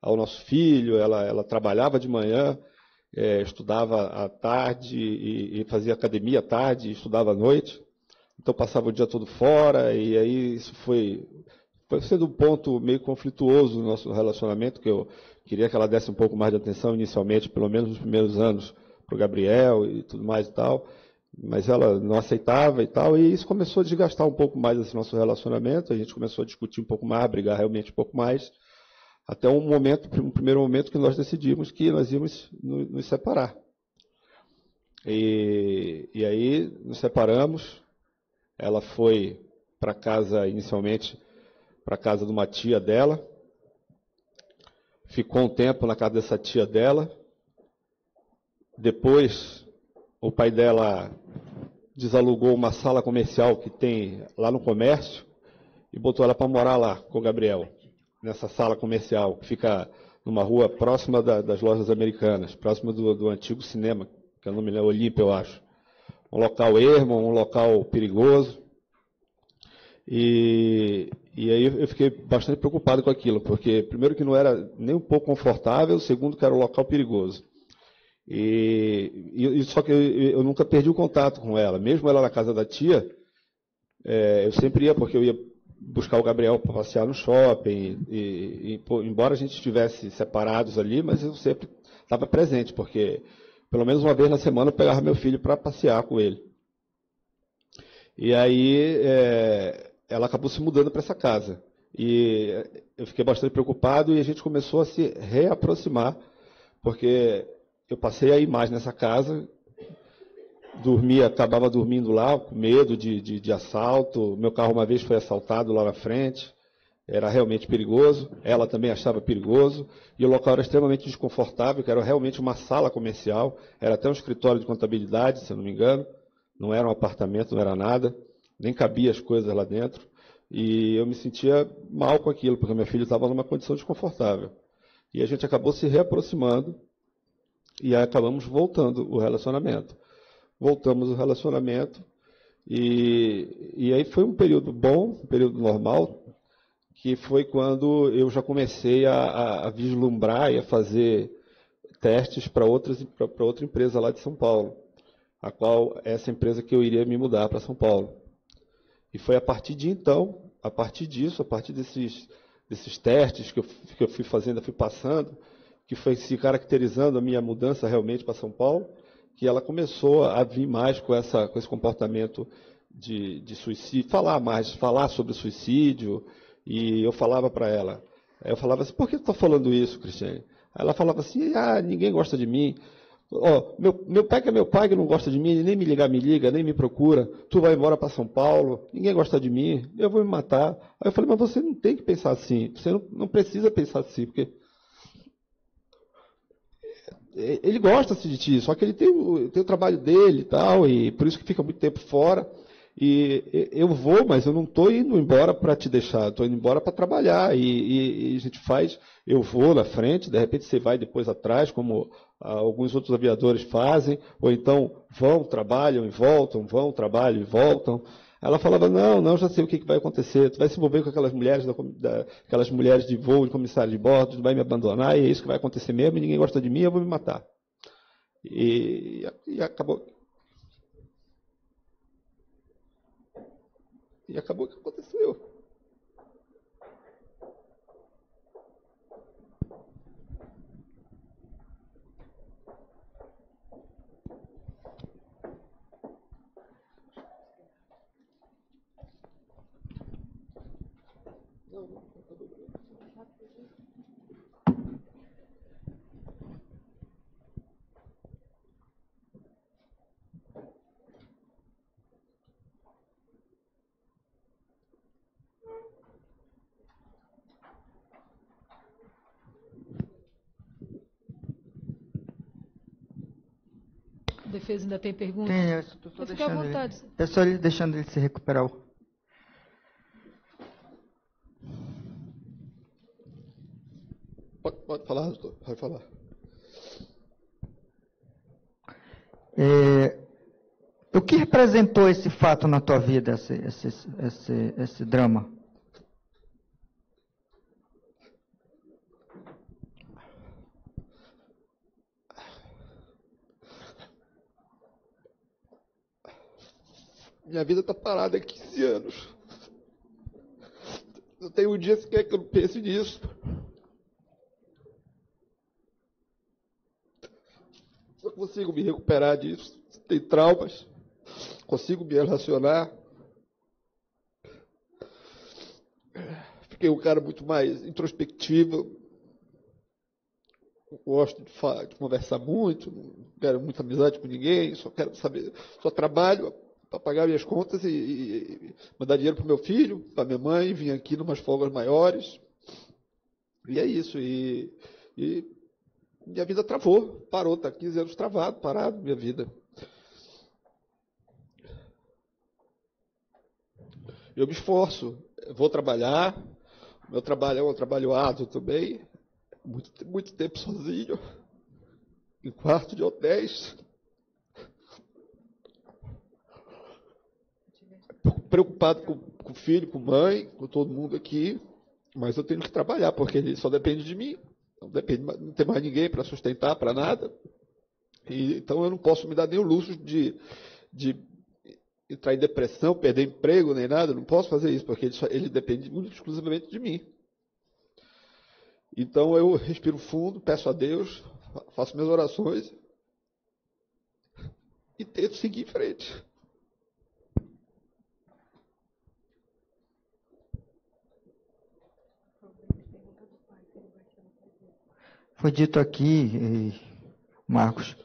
ao nosso filho. Ela trabalhava de manhã, estudava à tarde e fazia academia à tarde e estudava à noite. Então passava o dia todo fora, e aí isso foi sendo um ponto meio conflituoso no nosso relacionamento, que eu queria que ela desse um pouco mais de atenção inicialmente, pelo menos nos primeiros anos, para o Gabriel e tudo mais e tal, mas ela não aceitava e tal, e isso começou a desgastar um pouco mais esse nosso relacionamento. A gente começou a discutir um pouco mais, a brigar realmente um pouco mais, até um primeiro momento que nós decidimos que nós íamos nos separar. E aí nos separamos. Ela foi para casa, inicialmente, para a casa de uma tia dela. Ficou um tempo na casa dessa tia dela. Depois, o pai dela desalugou uma sala comercial que tem lá no comércio e botou ela para morar lá com o Gabriel, nessa sala comercial, que fica numa rua próxima das lojas americanas, próxima do antigo cinema, que é o nome é Olímpia, eu acho. Um local ermo, um local perigoso. E aí eu fiquei bastante preocupado com aquilo, porque primeiro que não era nem um pouco confortável, segundo que era um local perigoso. Só que eu nunca perdi o contato com ela. Mesmo ela na casa da tia, eu sempre ia, porque eu ia buscar o Gabriel para passear no shopping, embora a gente estivesse separados ali, mas eu sempre estava presente, porque pelo menos uma vez na semana eu pegava meu filho para passear com ele. E aí ela acabou se mudando para essa casa. E eu fiquei bastante preocupado, e a gente começou a se reaproximar, porque eu passei a ir mais nessa casa, acabava dormindo lá, com medo de assalto. Meu carro uma vez foi assaltado lá na frente, era realmente perigoso. Ela também achava perigoso, e o local era extremamente desconfortável, que era realmente uma sala comercial, era até um escritório de contabilidade, se eu não me engano, não era um apartamento, não era nada, nem cabia as coisas lá dentro, e eu me sentia mal com aquilo, porque meu filho estava numa condição desconfortável. E a gente acabou se reaproximando, e aí acabamos voltando o relacionamento. Voltamos o relacionamento, e aí foi um período bom, um período normal, que foi quando eu já comecei a vislumbrar e a fazer testes para outra empresa lá de São Paulo, a qual é essa empresa que eu iria me mudar para São Paulo. E foi a partir desses testes que eu fui fazendo, fui passando, que foi se caracterizando a minha mudança realmente para São Paulo, que ela começou a vir mais com esse comportamento de suicídio, falar sobre suicídio. E eu falava para ela, eu falava assim: por que tu está falando isso, Cristiane? Aí ela falava assim: ninguém gosta de mim. Meu pai que é meu pai, que não gosta de mim, ele nem me liga, nem me procura. Tu vai embora para São Paulo, ninguém gosta de mim, eu vou me matar. Aí eu falei: mas você não tem que pensar assim, você não precisa pensar assim, porque ele gosta de ti, só que ele tem o trabalho dele e tal, e por isso que fica muito tempo fora. E eu vou, mas eu não estou indo embora para te deixar, estou indo embora para trabalhar. E a gente faz, eu vou na frente, de repente você vai depois atrás, como alguns outros aviadores fazem, ou então vão, trabalham e voltam, vão, trabalham e voltam. Ela falava, não, já sei o que vai acontecer, tu vai se envolver com aquelas mulheres, aquelas mulheres de voo, de comissário de bordo, tu vai me abandonar, e é isso que vai acontecer mesmo, e ninguém gosta de mim, eu vou me matar. E acabou. E acabou o que aconteceu. A defesa ainda tem pergunta? Tem, eu estou Fique à vontade. É só ele deixando ele se recuperar. Pode falar, doutor, pode falar. O que representou esse fato na tua vida, esse drama? Minha vida está parada há 15 anos. Não tem um dia sequer que eu não pense nisso. Eu consigo me recuperar disso. Tenho traumas. Consigo me relacionar. Fiquei um cara muito mais introspectivo. Gosto de conversar muito. Não quero muita amizade com ninguém. Só quero saber. Só trabalho para pagar minhas contas e mandar dinheiro para o meu filho, para minha mãe, vim aqui numas folgas maiores. E é isso. E minha vida travou, parou, está 15 anos parado minha vida. Eu me esforço, vou trabalhar, meu trabalho é um trabalho árduo também, muito tempo sozinho, em quarto de hotéis. Preocupado com o filho, com a mãe, com todo mundo aqui, mas eu tenho que trabalhar, porque ele só depende de mim. Não tem mais ninguém para sustentar, para nada. Então eu não posso me dar nem o luxo de entrar em depressão, perder emprego, nem nada. Eu não posso fazer isso, porque ele depende muito exclusivamente de mim. Então eu respiro fundo, peço a Deus, faço minhas orações e tento seguir em frente. Foi dito aqui, Marcos,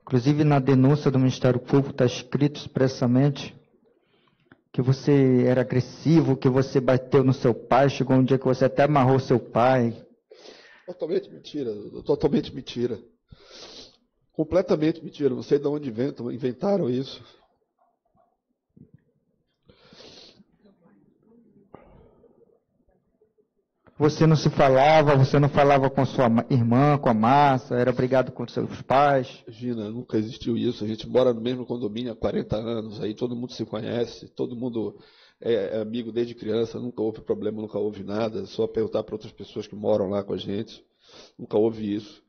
inclusive na denúncia do Ministério Público está escrito expressamente que você era agressivo, que você bateu no seu pai, chegou um dia que você até amarrou seu pai. Totalmente mentira, totalmente mentira. Completamente mentira, não sei de onde inventaram isso. Você não falava com sua irmã, com a Márcia, era brigado com seus pais? Imagina, nunca existiu isso. A gente mora no mesmo condomínio há 40 anos, aí todo mundo se conhece, todo mundo é amigo desde criança, nunca houve problema, nunca houve nada. Só perguntar para outras pessoas que moram lá com a gente, nunca houve isso.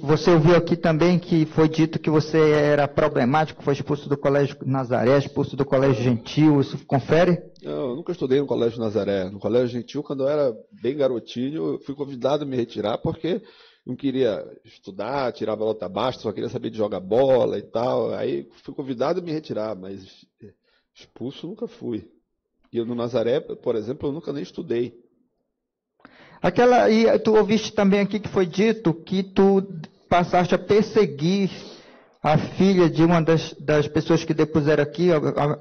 Você ouviu aqui também que foi dito que você era problemático, foi expulso do Colégio Nazaré, expulso do Colégio Gentil, isso confere? Não, eu nunca estudei no Colégio Nazaré. No Colégio Gentil, quando eu era bem garotinho, eu fui convidado a me retirar porque não queria estudar, tirava nota baixa, só queria saber de jogar bola e tal. Aí fui convidado a me retirar, mas expulso nunca fui. E no Nazaré, por exemplo, eu nunca nem estudei. E tu ouviste também aqui que foi dito que tu passaste a perseguir a filha de uma das pessoas que depuseram aqui,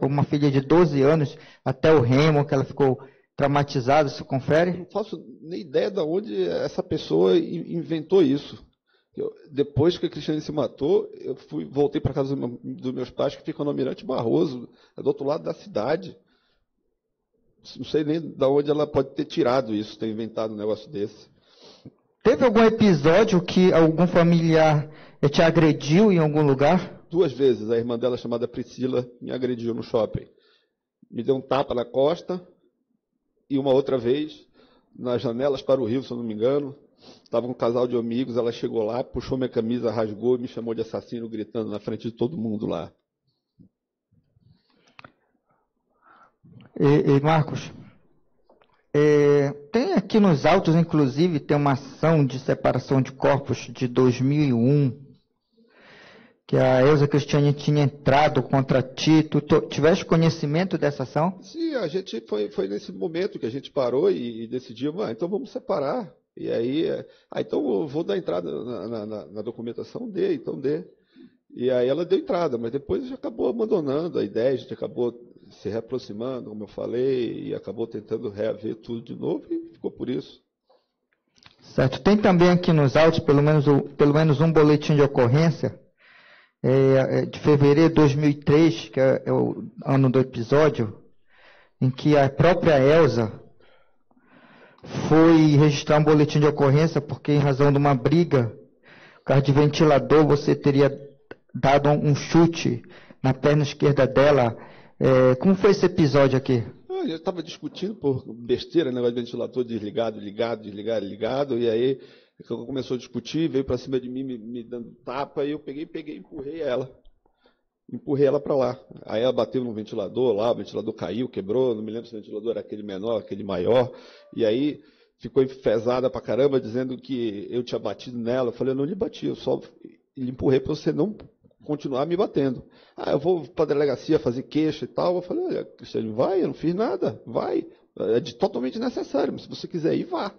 uma filha de 12 anos, até o Remo, que ela ficou traumatizada, isso confere? Não faço nem ideia de onde essa pessoa inventou isso. Depois que a Cristiane se matou, eu voltei para casa dos meus pais, que ficam no Almirante Barroso, do outro lado da cidade. Não sei nem de onde ela pode ter tirado isso, ter inventado um negócio desse. Teve algum episódio que algum familiar te agrediu em algum lugar? 2 vezes. A irmã dela, chamada Priscila, me agrediu no shopping. Me deu um tapa na costa. E uma outra vez, nas janelas para o rio, se eu não me engano, estava um casal de amigos, ela chegou lá, puxou minha camisa, rasgou e me chamou de assassino, gritando na frente de todo mundo lá. E Marcos, tem aqui nos autos, inclusive, tem uma ação de separação de corpos de 2001, que a Elza Cristiane tinha entrado contra ti. Tu tiveste conhecimento dessa ação? Sim, a gente foi nesse momento que a gente parou e decidiu, então vamos separar. E aí, então eu vou dar entrada na documentação, então dê. E aí ela deu entrada, mas depois a gente acabou abandonando a ideia, a gente acabou se reaproximando, como eu falei, e acabou tentando reaver tudo de novo e ficou por isso. Certo. Tem também aqui nos autos, pelo menos um boletim de ocorrência, de fevereiro de 2003, que é o ano do episódio, em que a própria Elza foi registrar um boletim de ocorrência porque, em razão de uma briga, por causa de ventilador, você teria dado um chute na perna esquerda dela. Como foi esse episódio aqui? Eu estava discutindo por besteira, negócio de ventilador desligado, ligado, e aí começou a discutir, veio para cima de mim me dando tapa, e eu peguei e empurrei ela para lá. Aí ela bateu no ventilador lá, o ventilador caiu, quebrou, não me lembro se o ventilador era aquele menor, aquele maior, e aí ficou enfesada pra caramba, dizendo que eu tinha batido nela. Eu falei, eu não lhe bati, eu só lhe empurrei para você não continuar me batendo. Eu vou para a delegacia fazer queixa e tal. Eu falei, olha, Cristiane, vai, eu não fiz nada, vai. É totalmente necessário, mas se você quiser ir, vá.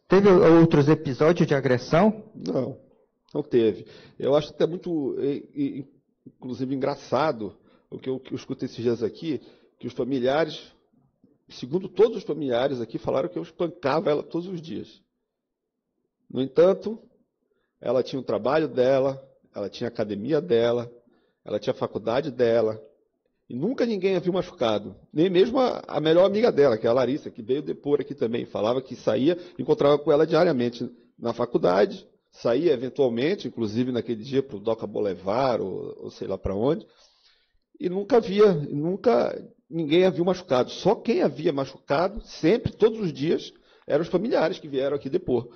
Teve outros episódios de agressão? Não teve. Eu acho até muito, inclusive, engraçado o que eu escuto esses dias aqui, que os familiares, segundo todos os familiares aqui, falaram que eu espancava ela todos os dias. No entanto, ela tinha o trabalho dela, ela tinha a academia dela, ela tinha a faculdade dela, e nunca ninguém a viu machucado. Nem mesmo a melhor amiga dela, que é a Larissa, que veio depor aqui também, falava que saía, encontrava com ela diariamente na faculdade, saía eventualmente, inclusive naquele dia para o Doca Boulevard, ou sei lá para onde, e nunca ninguém a viu machucado. Só quem a via machucado, sempre, todos os dias, eram os familiares que vieram aqui depor.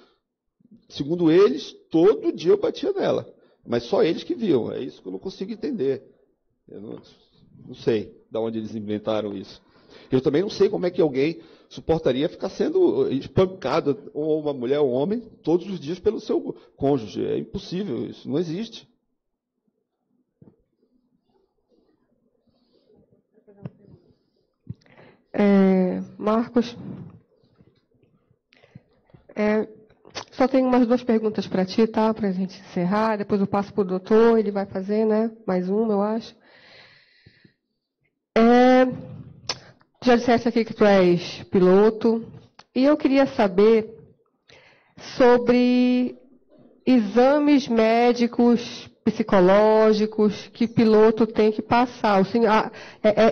Segundo eles, todo dia eu batia nela. Mas só eles que viam. É isso que eu não consigo entender. Eu não sei de onde eles inventaram isso. Eu também não sei como é que alguém suportaria ficar sendo espancado, ou uma mulher ou um homem, todos os dias pelo seu cônjuge. É impossível, isso não existe. Marcos, só tenho umas 2 perguntas para ti, tá? Para a gente encerrar. Depois eu passo para o doutor, ele vai fazer, né? Mais uma, eu acho. Já disseste aqui que tu és piloto. E eu queria saber sobre exames médicos, psicológicos, que piloto tem que passar.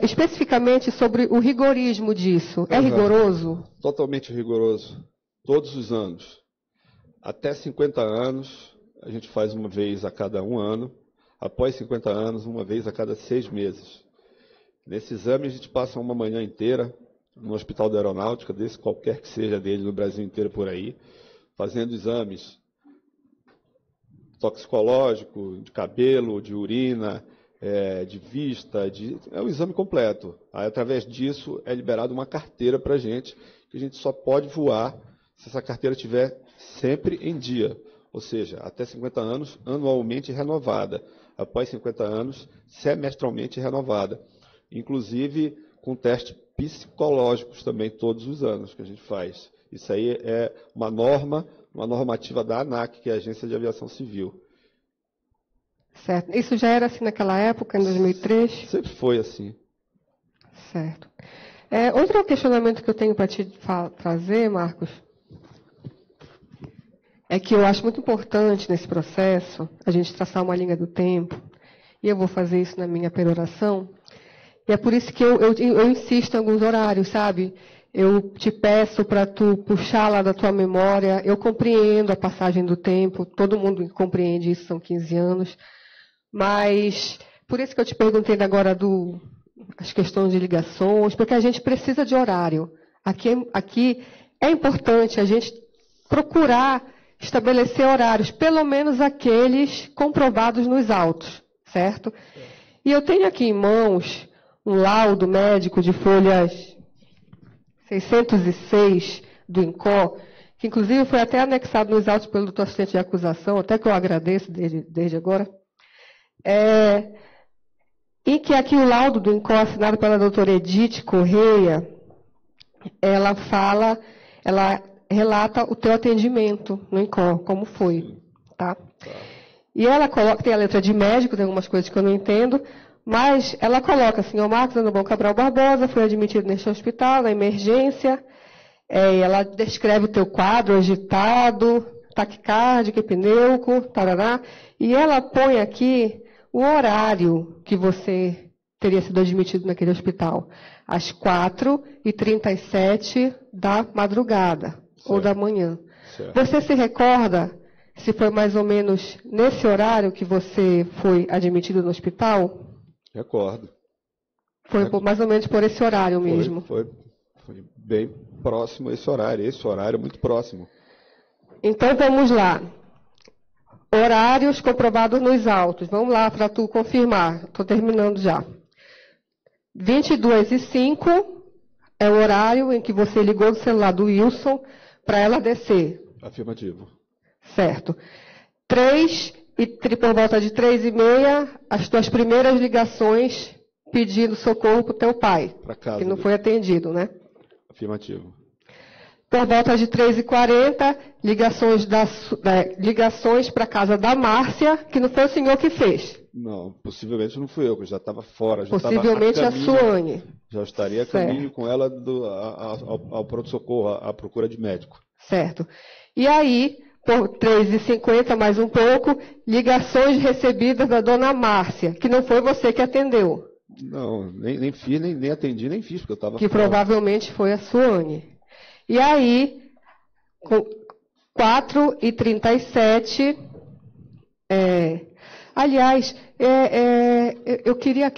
Especificamente sobre o rigorismo disso. É rigoroso? Totalmente rigoroso. Todos os anos. Até 50 anos, a gente faz uma vez a cada 1 ano. Após 50 anos, uma vez a cada 6 meses. Nesse exame, a gente passa uma manhã inteira no Hospital da Aeronáutica, desse qualquer que seja dele no Brasil inteiro por aí, fazendo exames toxicológico, de cabelo, de urina, de vista, é um exame completo. Aí, através disso, é liberada uma carteira para a gente, que a gente só pode voar se essa carteira estiver sempre em dia, ou seja, até 50 anos, anualmente renovada. Após 50 anos, semestralmente renovada. Inclusive com testes psicológicos também todos os anos que a gente faz. Isso aí é uma normativa da ANAC, que é a Agência de Aviação Civil. Certo. Isso já era assim naquela época, em 2003? Sempre foi assim. Certo. Outro questionamento que eu tenho para te trazer, Marcos, é que eu acho muito importante nesse processo a gente traçar uma linha do tempo, e eu vou fazer isso na minha peroração, e é por isso que eu insisto em alguns horários, sabe? Eu te peço para tu puxar lá da tua memória, eu compreendo a passagem do tempo, todo mundo compreende isso, são 15 anos, mas por isso que eu te perguntei agora as questões de ligações, porque a gente precisa de horário. Aqui é importante a gente procurar estabelecer horários, pelo menos aqueles comprovados nos autos, certo? E eu tenho aqui em mãos um laudo médico de folhas 606 do INCOR, que inclusive foi até anexado nos autos pelo doutor assistente de acusação, até que eu agradeço desde agora, e que aqui o laudo do INCOR, assinado pela doutora Edith Correia, ela relata o teu atendimento no INCOR, como foi, tá? E ela coloca, tem a letra de médico, tem algumas coisas que eu não entendo, mas ela coloca assim, o Marcos Andobão Cabral Barbosa foi admitido neste hospital, na emergência, ela descreve o teu quadro agitado, taquicárdico, epneuco, tarará, e ela põe aqui o horário que você teria sido admitido naquele hospital, às 4h37 da madrugada, certo, ou da manhã. Certo. Você se recorda se foi mais ou menos nesse horário que você foi admitido no hospital? Recordo. Foi mais ou menos por esse horário mesmo? Foi bem próximo a esse horário muito próximo. Então vamos lá. Horários comprovados nos autos. Vamos lá para tu confirmar. Estou terminando já. 22h05 é o horário em que você ligou no celular do Wilson para ela descer. Afirmativo. Certo. Por volta de 3h30, as tuas primeiras ligações pedindo socorro para o teu pai. Para casa. Que não foi atendido, né? Afirmativo. Por volta de 3h40, ligações para a casa da Márcia, que não foi o senhor que fez. Não, possivelmente não fui eu, que eu já estava fora. Possivelmente a Suane. Já estaria a caminho com ela ao pronto-socorro, à procura de médico. Certo. E aí, por 3h50, mais um pouco, ligações recebidas da dona Márcia, que não foi você que atendeu. Não, nem fiz, nem atendi, nem fiz, porque eu estava fora. Que provavelmente foi a Suane. E aí, 4h37, aliás, eu queria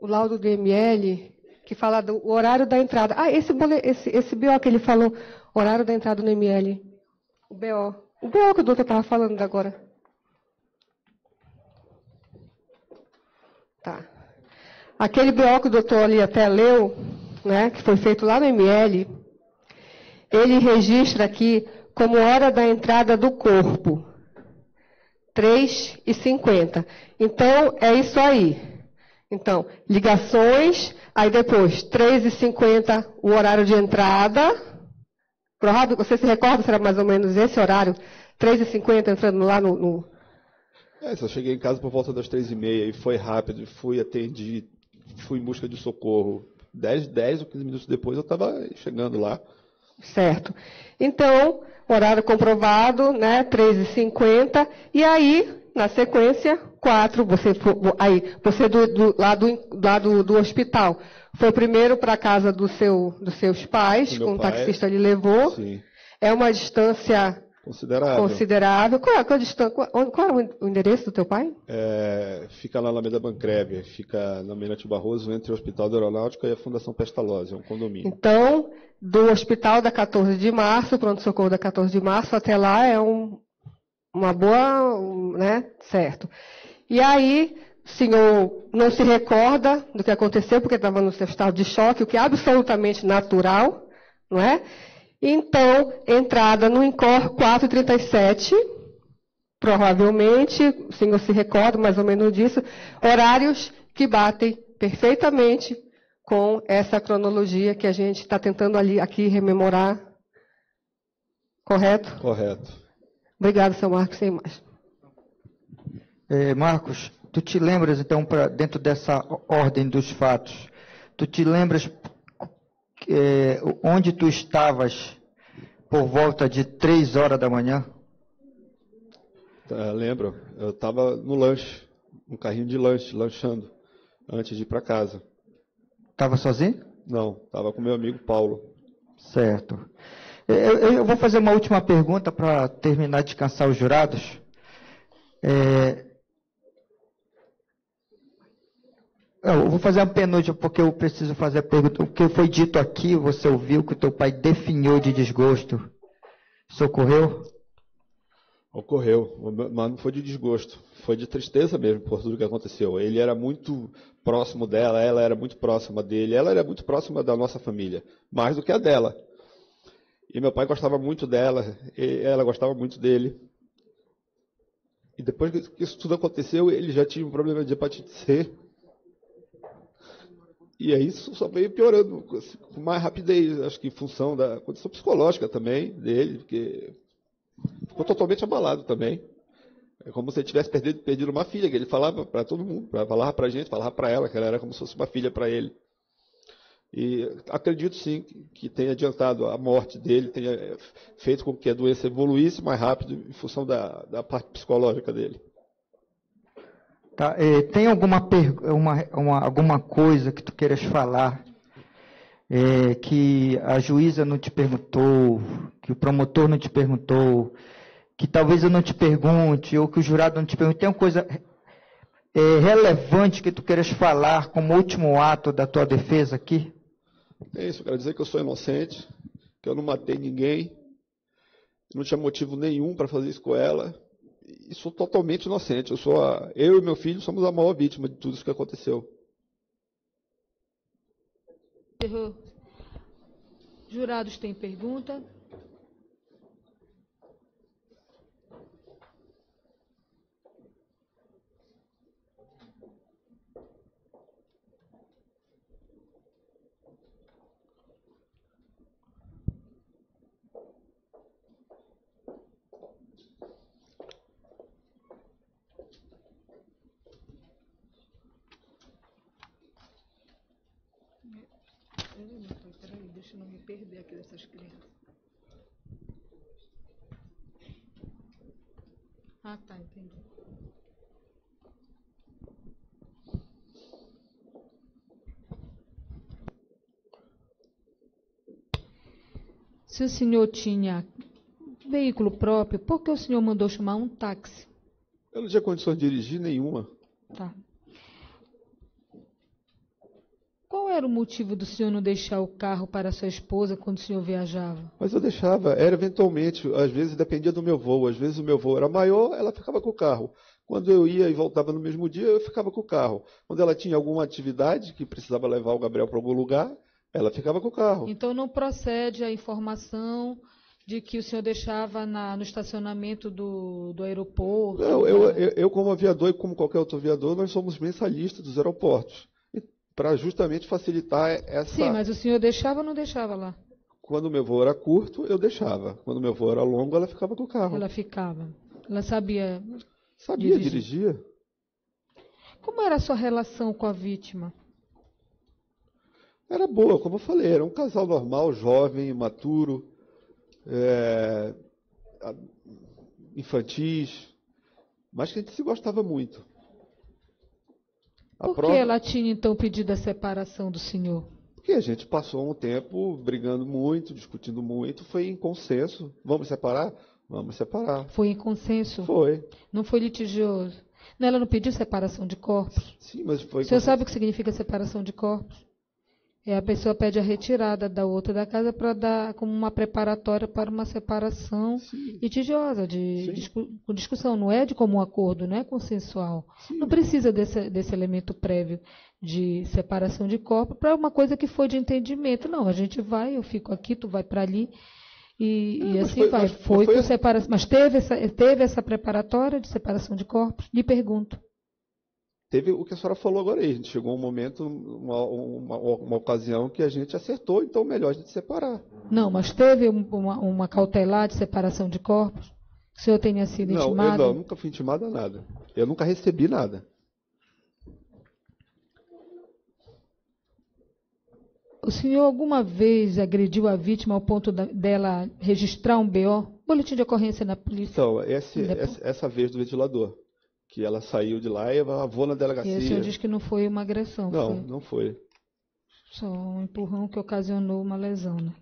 o laudo do ML, que fala do horário da entrada. Esse BO que ele falou, horário da entrada no ML. O BO que o doutor estava falando agora. Tá. Aquele BO que o doutor ali até leu, né, que foi feito lá no ML, ele registra aqui como hora da entrada do corpo. 3h50. Então, é isso aí. Então, ligações, aí depois, 3h50, o horário de entrada. Provável, você se recorda, será mais ou menos esse horário? 3h50, entrando lá no... Eu cheguei em casa por volta das 3h30 e foi rápido, atendi, fui em busca de socorro. 10 ou 15 minutos depois eu estava chegando lá. Certo. Então, horário comprovado, né, 3h50, e aí, na sequência, 4, você do hospital, foi primeiro para a casa dos seus pais, com o taxista lhe levou. Sim. É uma distância considerável. Qual é a distância? Qual é o endereço do teu pai? Fica lá na Alameda Bancreve, fica na Almirante Barroso, entre o Hospital da Aeronáutica e a Fundação Pestalozzi, é um condomínio. Então, do Hospital da 14 de Março, pronto-socorro da 14 de Março, até lá é uma boa, né, certo. E aí, o senhor não se recorda do que aconteceu, porque estava no seu estado de choque, o que é absolutamente natural, não é? Então, entrada no INCOR 4h37, provavelmente, o senhor se recorda mais ou menos disso, horários que batem perfeitamente com essa cronologia que a gente está tentando aqui rememorar. Correto? Correto. Obrigado, seu Marcos, sem mais. Marcos, tu te lembras, então, dentro dessa ordem dos fatos, tu te lembras onde tu estavas por volta de 3 horas da manhã? Lembro. Eu estava no lanche, um carrinho de lanche, lanchando, antes de ir para casa. Estava sozinho? Não, estava com meu amigo Paulo. Certo. Eu vou fazer uma última pergunta para terminar de cansar os jurados. Eu vou fazer uma penúltima, porque eu preciso fazer a pergunta. O que foi dito aqui, você ouviu que o teu pai definhou de desgosto? Isso ocorreu? Ocorreu, mas não foi de desgosto, foi de tristeza mesmo por tudo que aconteceu. Ele era muito próximo dela, ela era muito próxima dele, ela era muito próxima da nossa família, mais do que a dela. E meu pai gostava muito dela, e ela gostava muito dele. E depois que isso tudo aconteceu, ele já tinha um problema de hepatite C. E aí isso só veio piorando com mais rapidez, acho que em função da condição psicológica também dele, porque ficou totalmente abalado também. É como se ele tivesse perdido uma filha, que ele falava para todo mundo, falava para a gente, falava para ela, que ela era como se fosse uma filha para ele. E acredito sim que tenha adiantado a morte dele, tenha feito com que a doença evoluísse mais rápido em função da parte psicológica dele. Tá, tem alguma coisa que tu queiras falar que a juíza não te perguntou, que o promotor não te perguntou, que talvez eu não te pergunte, ou que o jurado não te pergunte? Tem uma coisa relevante que tu queiras falar como último ato da tua defesa aqui? É isso, eu quero dizer que eu sou inocente, que eu não matei ninguém, não tinha motivo nenhum para fazer isso com ela, e sou totalmente inocente. Eu e meu filho somos a maior vítima de tudo isso que aconteceu. Jurados têm pergunta? Peraí, deixa eu não me perder aqui dessas crianças. Ah, tá, entendi. Se o senhor tinha veículo próprio, por que o senhor mandou chamar um táxi? Eu não tinha condições de dirigir nenhuma. Tá. Qual era o motivo do senhor não deixar o carro para sua esposa quando o senhor viajava? Mas eu deixava, era eventualmente, às vezes dependia do meu voo, às vezes o meu voo era maior, ela ficava com o carro. Quando eu ia e voltava no mesmo dia, eu ficava com o carro. Quando ela tinha alguma atividade que precisava levar o Gabriel para algum lugar, ela ficava com o carro. Então não procede a informação de que o senhor deixava no estacionamento do aeroporto? Não, eu como aviador e como qualquer outro aviador, nós somos mensalistas dos aeroportos. Para justamente facilitar essa... Sim, mas o senhor deixava ou não deixava lá? Quando o meu voo era curto, eu deixava. Quando o meu voo era longo, ela ficava com o carro. Ela ficava. Ela sabia... Sabia, dirigia. Como era a sua relação com a vítima? Era boa, como eu falei. Era um casal normal, jovem, imaturo, infantis, mas que a gente se gostava muito. Por que ela tinha, então, pedido a separação do senhor? Porque a gente passou um tempo brigando muito, discutindo muito, foi em consenso. Vamos separar? Vamos separar. Foi em consenso? Foi. Não foi litigioso? Não, ela não pediu separação de corpos? Sim, mas foi... O senhor sabe o que significa separação de corpos? A pessoa pede a retirada da outra da casa para dar como uma preparatória para uma separação litigiosa, com discussão. Não é de comum acordo, não é consensual. Sim. Não precisa desse elemento prévio de separação de corpo para uma coisa que foi de entendimento. Não, a gente vai, eu fico aqui, tu vai para ali e assim vai. Foi com separação. Mas teve essa preparatória de separação de corpos? Lhe pergunto. Teve o que a senhora falou agora aí. A gente chegou a um momento, uma ocasião que a gente acertou, então melhor a gente separar. Não, mas teve uma cautelar de separação de corpos? O senhor tenha sido intimado? Não, eu nunca fui intimado a nada. Eu nunca recebi nada. senhor alguma vez agrediu a vítima ao ponto dela registrar um BO? Boletim de ocorrência na polícia? Então, essa vez do ventilador, que ela saiu de lá e eu vou na delegacia. E o senhor diz que não foi uma agressão? Não, não foi. Só um empurrão que ocasionou uma lesão, né?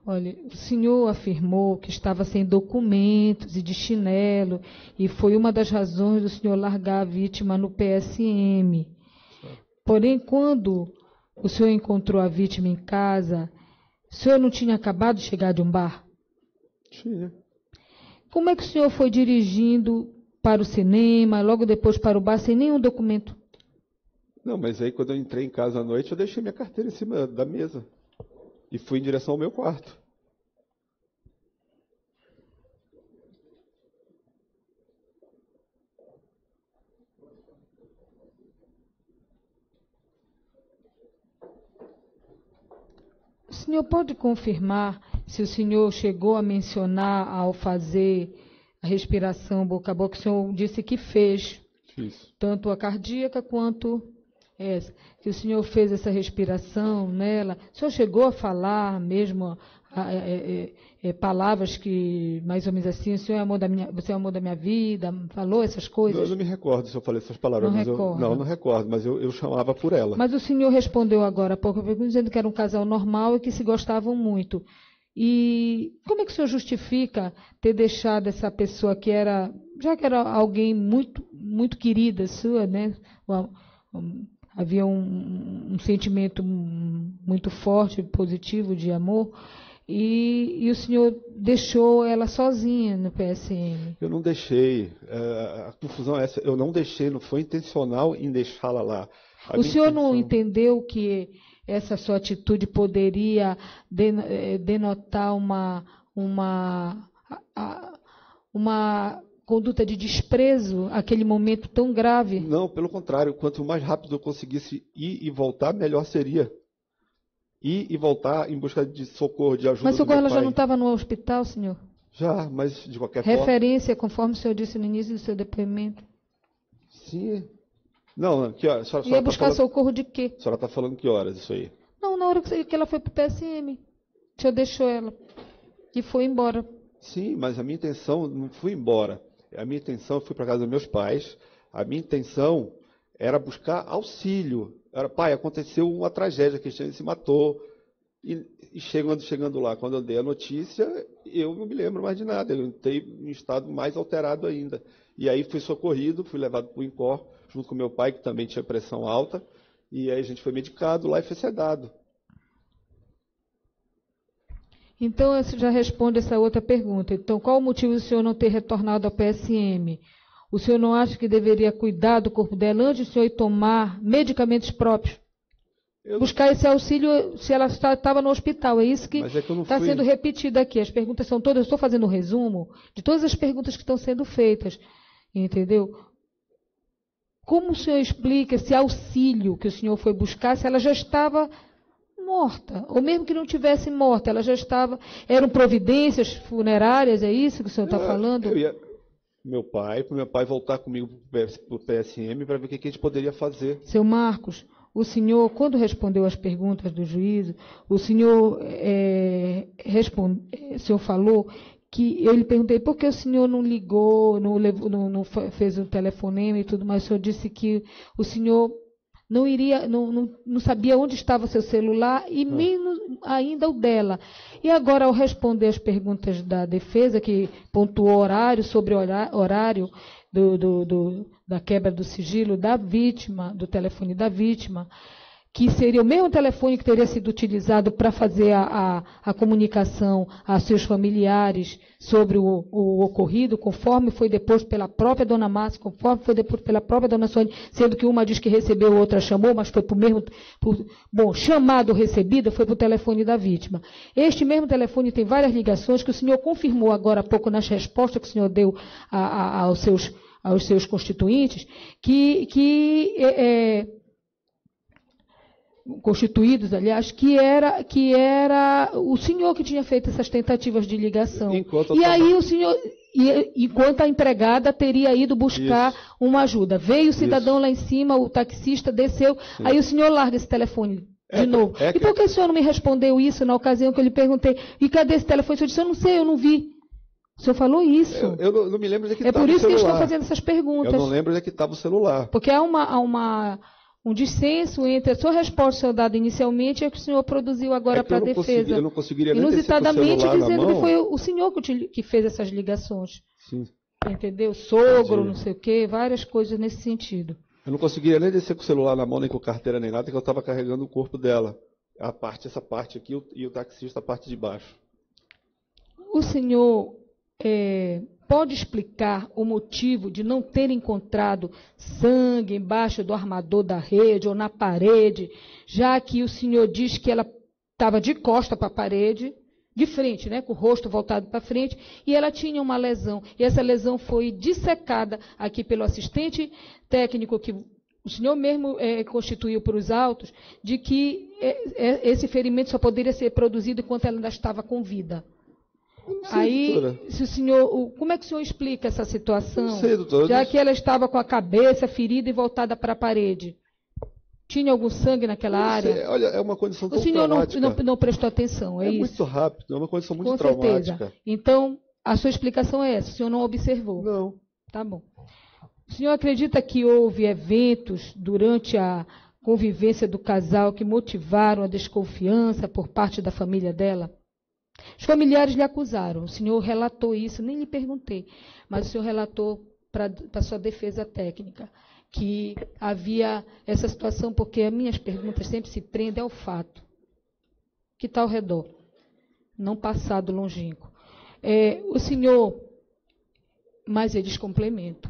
Olha, o senhor afirmou que estava sem documentos e de chinelo, e foi uma das razões do senhor largar a vítima no PSM. Porém, quando o senhor encontrou a vítima em casa, o senhor não tinha acabado de chegar de um bar? Tinha. Como é que o senhor foi dirigindo para o cinema, logo depois para o bar, sem nenhum documento? Não, mas aí quando eu entrei em casa à noite, eu deixei minha carteira em cima da mesa. E fui em direção ao meu quarto. O senhor pode confirmar se o senhor chegou a mencionar ao fazer a respiração boca a boca, o senhor disse que fez, tanto a cardíaca quanto essa, que o senhor fez essa respiração nela, o senhor chegou a falar mesmo palavras que, mais ou menos assim, o senhor é você é o amor da minha vida, falou essas coisas? Eu não me recordo se eu falei essas palavras. Não recordo, mas eu chamava por ela. Mas o senhor respondeu agora há pouco, dizendo que era um casal normal e que se gostavam muito. E como é que o senhor justifica ter deixado essa pessoa que era, já que era alguém muito, muito querida sua, né? Havia um sentimento muito forte, positivo de amor, e o senhor deixou ela sozinha no PSM. Eu não deixei. A confusão é essa. Eu não deixei, não foi intencional em deixá-la lá. O senhor não entendeu que essa sua atitude poderia denotar uma conduta de desprezo àquele momento tão grave? Não, pelo contrário. Quanto mais rápido eu conseguisse ir e voltar, melhor seria. Ir e voltar em busca de socorro, de ajuda. Mas socorro, ela já não estava no hospital, senhor? Já, mas de qualquer forma... Referência, conforme o senhor disse no início do seu depoimento. Sim. Não, que a senhora ia buscar socorro de quê? A senhora está falando que horas isso aí? Não, na hora que ela foi para o PSM. O senhor deixou ela e foi embora. Sim, mas a minha intenção não foi embora. A minha intenção, eu fui para casa dos meus pais, a minha intenção era buscar auxílio. Era, pai, aconteceu uma tragédia, que Cristiane se matou. E chegando lá, quando eu dei a notícia, eu não me lembro mais de nada. Eu entrei em estado mais alterado ainda. E aí fui socorrido, fui levado para o INCOR, junto com meu pai, que também tinha pressão alta. E aí a gente foi medicado lá e foi sedado. Então, você já responde essa outra pergunta. Então, qual o motivo do senhor não ter retornado ao PSM? O senhor não acha que deveria cuidar do corpo dela antes do senhor ir tomar medicamentos próprios? Buscar esse auxílio se ela estava no hospital. É isso que está sendo repetido aqui. As perguntas são todas, eu estou fazendo um resumo de todas as perguntas que estão sendo feitas. Entendeu? Como o senhor explica esse auxílio que o senhor foi buscar se ela já estava morta? Ou mesmo que não tivesse morta, ela já estava... Eram providências funerárias, é isso que o senhor está falando? Eu ia para meu pai voltar comigo para o PSM para ver o que a gente poderia fazer. Seu Marcos, o senhor, quando respondeu às perguntas do juízo, o senhor, o senhor falou que eu lhe perguntei por que o senhor não ligou, não fez o telefonema e tudo mais. O senhor disse que o senhor não sabia onde estava seu celular e menos ainda o dela. E agora, ao responder as perguntas da defesa, que pontuou horário sobre horário da quebra do sigilo da vítima, do telefone da vítima, que seria o mesmo telefone que teria sido utilizado para fazer a comunicação a seus familiares sobre o ocorrido, conforme foi deposto pela própria dona Márcia, conforme foi deposto pela própria dona Sônia, sendo que uma diz que recebeu, outra chamou, mas foi para o mesmo... chamado ou recebida foi para o telefone da vítima. Este mesmo telefone tem várias ligações que o senhor confirmou agora há pouco nas respostas que o senhor deu aos seus constituintes, constituídos, aliás, que era o senhor que tinha feito essas tentativas de ligação. E aí o senhor, enquanto a empregada teria ido buscar uma ajuda. Veio o cidadão lá em cima, o taxista desceu, aí o senhor larga esse telefone de novo. E por que o senhor não me respondeu isso na ocasião que eu lhe perguntei? E cadê esse telefone? O senhor disse, eu não sei, eu não vi. O senhor falou isso. Eu não me lembro de que estava o celular. É por isso que eu estou fazendo essas perguntas. Eu não lembro de que estava o celular. Porque há um dissenso entre a sua resposta dada inicialmente e a que o senhor produziu agora para a defesa. Eu não conseguiria nem inusitadamente ter dizendo que foi o senhor que fez essas ligações. Sim. Entendeu? Sogro, não sei o quê, várias coisas nesse sentido. Eu não conseguiria nem descer com o celular na mão, nem com carteira, nem nada, porque eu estava carregando o corpo dela. Essa parte aqui e o taxista a parte de baixo. O senhor pode explicar o motivo de não ter encontrado sangue embaixo do armador da rede ou na parede, já que o senhor diz que ela estava de costa para a parede, de frente, né, com o rosto voltado para frente, e ela tinha uma lesão. E essa lesão foi dissecada aqui pelo assistente técnico que o senhor mesmo constituiu para os autos, de que esse ferimento só poderia ser produzido enquanto ela ainda estava com vida. Aí, se o senhor, como é que o senhor explica essa situação? Não sei, doutora. Já que ela estava com a cabeça ferida e voltada para a parede. Tinha algum sangue naquela área? Olha, é uma condição tão traumática. O senhor não prestou atenção, é isso? É muito rápido, é uma condição muito com traumática. Certeza. Então, a sua explicação é essa, o senhor não observou? Não. Tá bom. O senhor acredita que houve eventos durante a convivência do casal que motivaram a desconfiança por parte da família dela? Os familiares lhe acusaram, o senhor relatou isso, nem lhe perguntei, mas o senhor relatou para a sua defesa técnica, que havia essa situação, porque as minhas perguntas sempre se prendem ao fato que está ao redor, não passado longínquo. O senhor, mas eles complementam,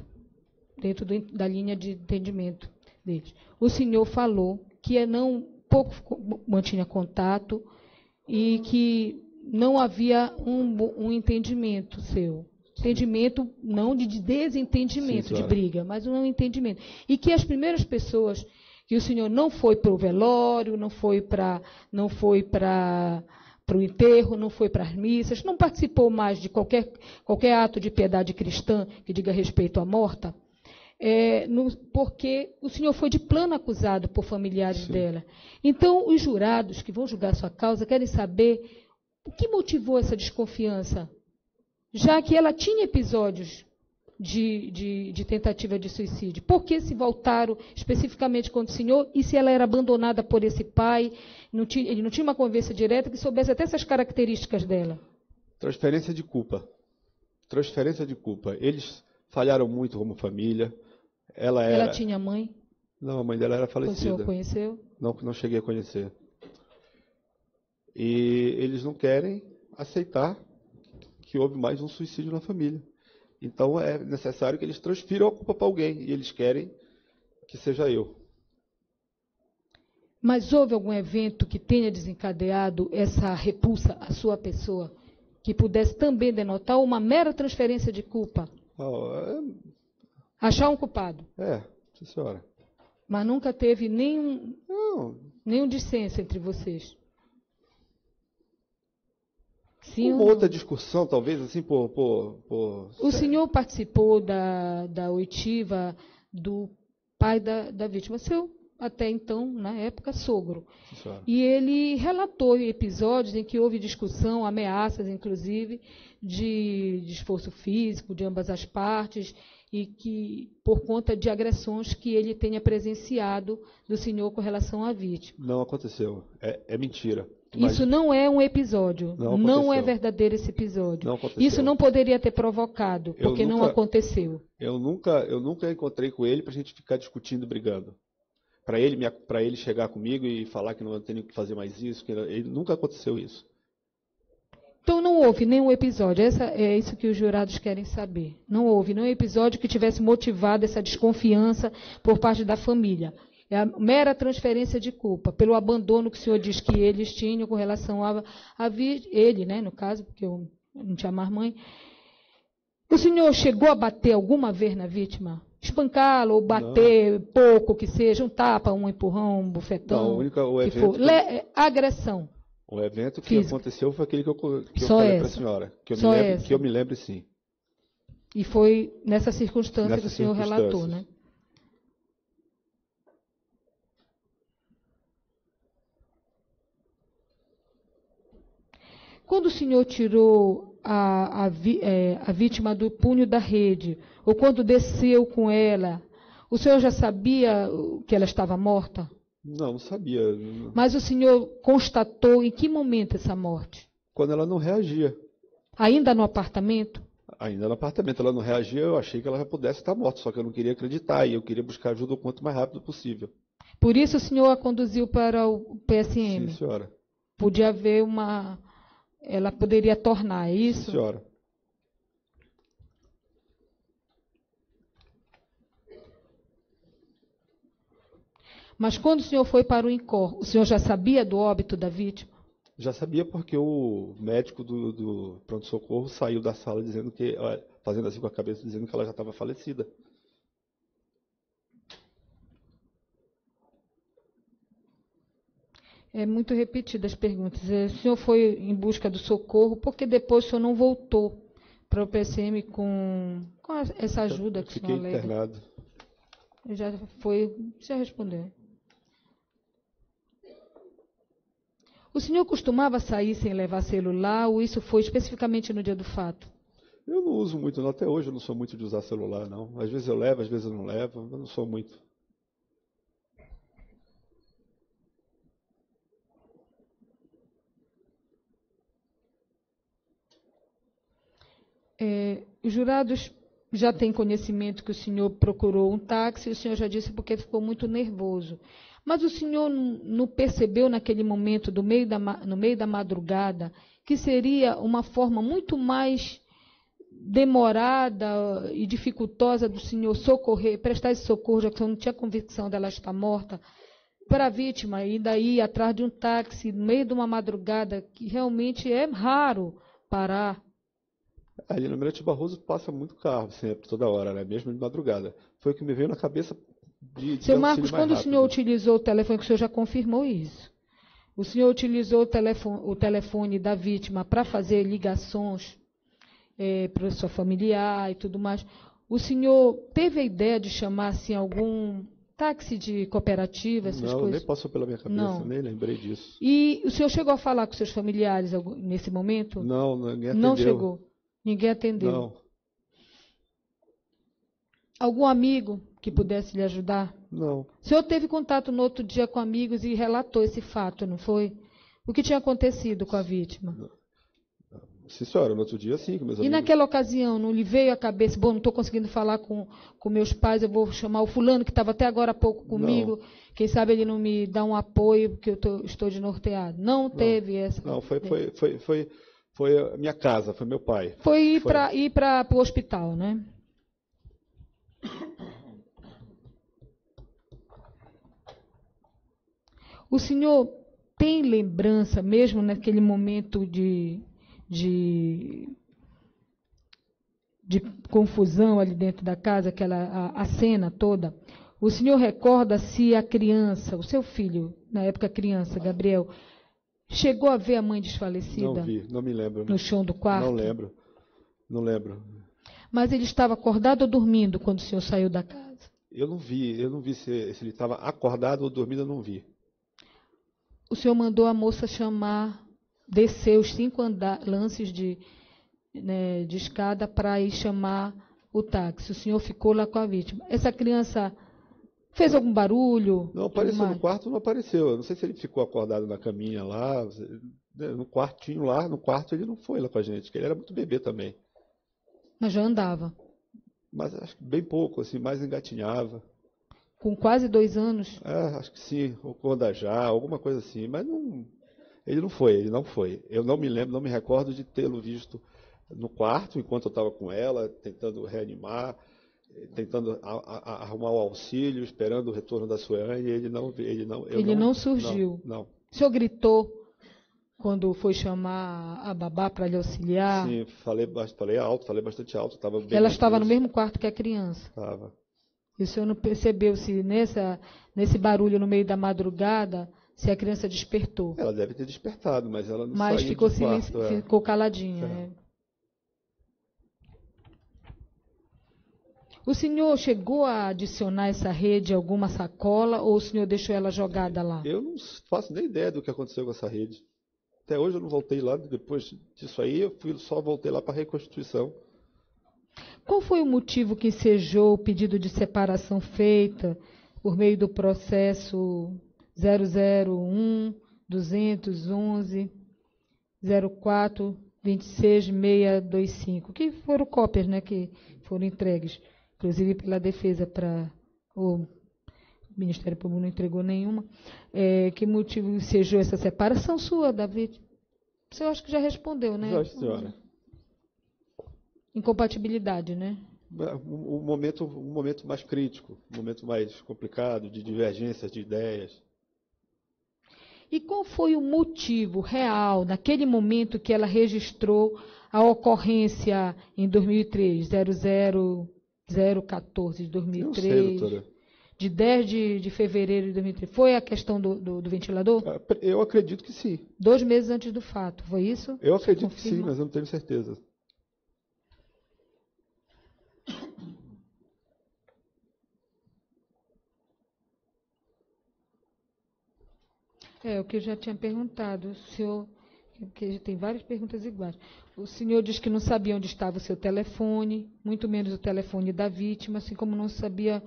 dentro da linha de entendimento deles. O senhor falou que pouco mantinha contato e que não havia um entendimento seu. Entendimento não de desentendimento, de briga, mas um entendimento. E que as primeiras pessoas, que o senhor não foi para o velório, não foi para o enterro, não foi para as missas, não participou mais de qualquer ato de piedade cristã que diga respeito à morta, porque o senhor foi de plano acusado por familiares dela. Então, os jurados que vão julgar sua causa querem saber o que motivou essa desconfiança, já que ela tinha episódios de tentativa de suicídio. Por que se voltaram especificamente contra o senhor e se ela era abandonada por esse pai? Ele não tinha uma conversa direta que soubesse até essas características dela. Transferência de culpa. Transferência de culpa. Eles falharam muito como família. Ela tinha mãe? Não, a mãe dela era falecida. O senhor conheceu? Não cheguei a conhecer. E eles não querem aceitar que houve mais um suicídio na família. Então é necessário que eles transfiram a culpa para alguém. E eles querem que seja eu. Mas houve algum evento que tenha desencadeado essa repulsa à sua pessoa, que pudesse também denotar uma mera transferência de culpa? Achar um culpado? Sim, senhora. Mas nunca teve nenhum dissenso entre vocês? Sim, uma outra discussão, talvez, assim, O senhor participou da oitiva do pai da vítima, seu, até então, na época, sogro. Sim, e ele relatou episódios em que houve discussão, ameaças, inclusive, de esforço físico de ambas as partes, e que, por conta de agressões que ele tenha presenciado do senhor com relação à vítima. Não aconteceu. É mentira. Isso não é um episódio. Não é verdadeiro esse episódio. Não aconteceu. Isso não poderia ter provocado, porque não aconteceu. Eu nunca encontrei com ele para a gente ficar discutindo, brigando. Para ele chegar comigo e falar que não tem que fazer mais isso, nunca aconteceu isso. Então não houve nenhum episódio. É isso que os jurados querem saber. Não houve nenhum episódio que tivesse motivado essa desconfiança por parte da família. É a mera transferência de culpa, pelo abandono que o senhor diz que eles tinham com relação a ele, né, no caso, porque eu não tinha mais mãe. O senhor chegou a bater alguma vez na vítima? espancá-lo ou bater pouco, que seja, um tapa, um empurrão, um bufetão. Não, o que for. Agressão. O evento que física. aconteceu foi aquele que eu falei para a senhora. Que eu me lembre, sim. E foi nessa circunstância que o senhor relatou, né? Quando o senhor tirou a vítima do punho da rede, ou quando desceu com ela, o senhor já sabia que ela estava morta? Não sabia. Mas o senhor constatou em que momento essa morte? Quando ela não reagia. Ainda no apartamento? Ainda no apartamento. Ela não reagia, eu achei que ela já pudesse estar morta, só que eu não queria acreditar e eu queria buscar ajuda o quanto mais rápido possível. Por isso o senhor a conduziu para o PSM? Sim, senhora. Podia haver uma... Ela poderia tornar, é isso? Sim, senhora. Mas quando o senhor foi para o INCOR, o senhor já sabia do óbito da vítima? Já sabia porque o médico do pronto-socorro saiu da sala dizendo que, fazendo assim com a cabeça, dizendo que ela já estava falecida. É muito repetida as perguntas. O senhor foi em busca do socorro, porque depois o senhor não voltou para o PSM com essa ajuda que o senhor alega? Fiquei internado. Já respondeu. O senhor costumava sair sem levar celular ou isso foi especificamente no dia do fato? Eu não uso muito, não. Até hoje eu não sou muito de usar celular, não. Às vezes eu levo, às vezes eu não levo. Eu não sou muito. Os jurados já têm conhecimento que o senhor procurou um táxi, o senhor já disse porque ficou muito nervoso. Mas o senhor não percebeu naquele momento, no meio da madrugada, que seria uma forma muito mais demorada e dificultosa do senhor socorrer, prestar esse socorro, já que o senhor não tinha convicção dela estar morta, para a vítima, e daí atrás de um táxi, no meio de uma madrugada, que realmente é raro parar? Ali no Mirante Barroso passa muito carro, sempre, toda hora, né? Mesmo de madrugada. Foi o que me veio na cabeça de Seu Marcos, quando o senhor utilizou o telefone, que o senhor já confirmou isso, o senhor utilizou o telefone da vítima para fazer ligações para sua familiar e tudo mais, o senhor teve a ideia de chamar assim, algum táxi de cooperativa, essas coisas? Não, nem passou pela minha cabeça, não. Nem lembrei disso. E o senhor chegou a falar com seus familiares nesse momento? Não, ninguém atendeu. Não chegou? Ninguém atendeu? Não. Algum amigo que pudesse lhe ajudar? Não. O senhor teve contato no outro dia com amigos e relatou esse fato, não foi? O que tinha acontecido com a vítima? Sim, senhora, no outro dia sim, com meus amigos. E naquela ocasião, não lhe veio à cabeça, bom, não estou conseguindo falar com meus pais, eu vou chamar o fulano que estava até agora há pouco comigo, não. Quem sabe ele não me dá um apoio, porque eu estou desnorteado. Não teve essa... Não, foi a minha casa, foi meu pai. Foi ir para o hospital, né? O senhor tem lembrança, mesmo naquele momento de confusão ali dentro da casa, a cena toda, o senhor recorda se a criança, o seu filho, na época criança, Gabriel, chegou a ver a mãe desfalecida? Não vi, não me lembro. No chão do quarto? Não lembro. Mas ele estava acordado ou dormindo quando o senhor saiu da casa? Eu não vi se ele estava acordado ou dormindo, eu não vi. O senhor mandou a moça descer os 5 lances de escada para ir chamar o táxi. O senhor ficou lá com a vítima. Essa criança fez algum barulho? Não, apareceu no quarto, não apareceu. Eu não sei se ele ficou acordado na caminha lá, no quartinho lá, no quarto ele não foi lá com a gente, porque ele era muito bebê também. Mas já andava? Mas acho que bem pouco, assim, mais engatinhava. Com quase 2 anos? Acho que sim, ou Condajá, alguma coisa assim, mas não, ele não foi. Eu não me lembro, não me recordo de tê-lo visto no quarto, enquanto eu estava com ela, tentando reanimar, tentando arrumar o auxílio, esperando o retorno da Suane, e ele não surgiu. Não. O senhor gritou quando foi chamar a babá para lhe auxiliar? Sim, falei bastante alto, estava bem. Ela estava no mesmo quarto que a criança? Estava. E o senhor não percebeu se nesse barulho no meio da madrugada, se a criança despertou? Ela deve ter despertado, mas ela não saiu ficou do quarto. Ficou caladinha. É. O senhor chegou a adicionar essa rede a alguma sacola ou o senhor deixou ela jogada lá? Eu não faço nem ideia do que aconteceu com essa rede. Até hoje eu não voltei lá, depois disso aí só voltei lá para a reconstituição. Qual foi o motivo que ensejou o pedido de separação feita por meio do processo 001-211-04-26625, que foram cópias, né, que foram entregues, inclusive pela defesa para o Ministério Público não entregou nenhuma. Que motivo ensejou essa separação sua, David? O senhor acho que já respondeu, né? Já, senhora. Incompatibilidade, né? Um momento mais crítico, um momento mais complicado, de divergências de ideias. E qual foi o motivo real, naquele momento, que ela registrou a ocorrência em 2003, 00014 de 2003? Não sei, doutora. De 10 de fevereiro de 2003. Foi a questão do ventilador? Eu acredito que sim. 2 meses antes do fato, foi isso? Eu acredito que sim, mas eu não tenho certeza. O que eu já tinha perguntado, o senhor, porque tem várias perguntas iguais. O senhor diz que não sabia onde estava o seu telefone, muito menos o telefone da vítima, assim como não sabia,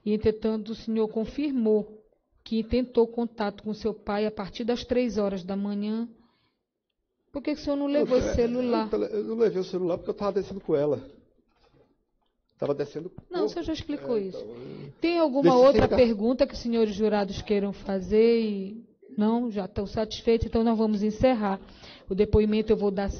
e entretanto o senhor confirmou que tentou contato com seu pai a partir das 3 horas da manhã. Por que o senhor não levou esse celular? Eu não levei o celular porque eu estava descendo com ela. Estava descendo com Não, o senhor já explicou isso. Então, tem alguma outra pergunta que os senhores jurados queiram fazer? Não, já estão satisfeitos, então nós vamos encerrar. O depoimento eu vou dar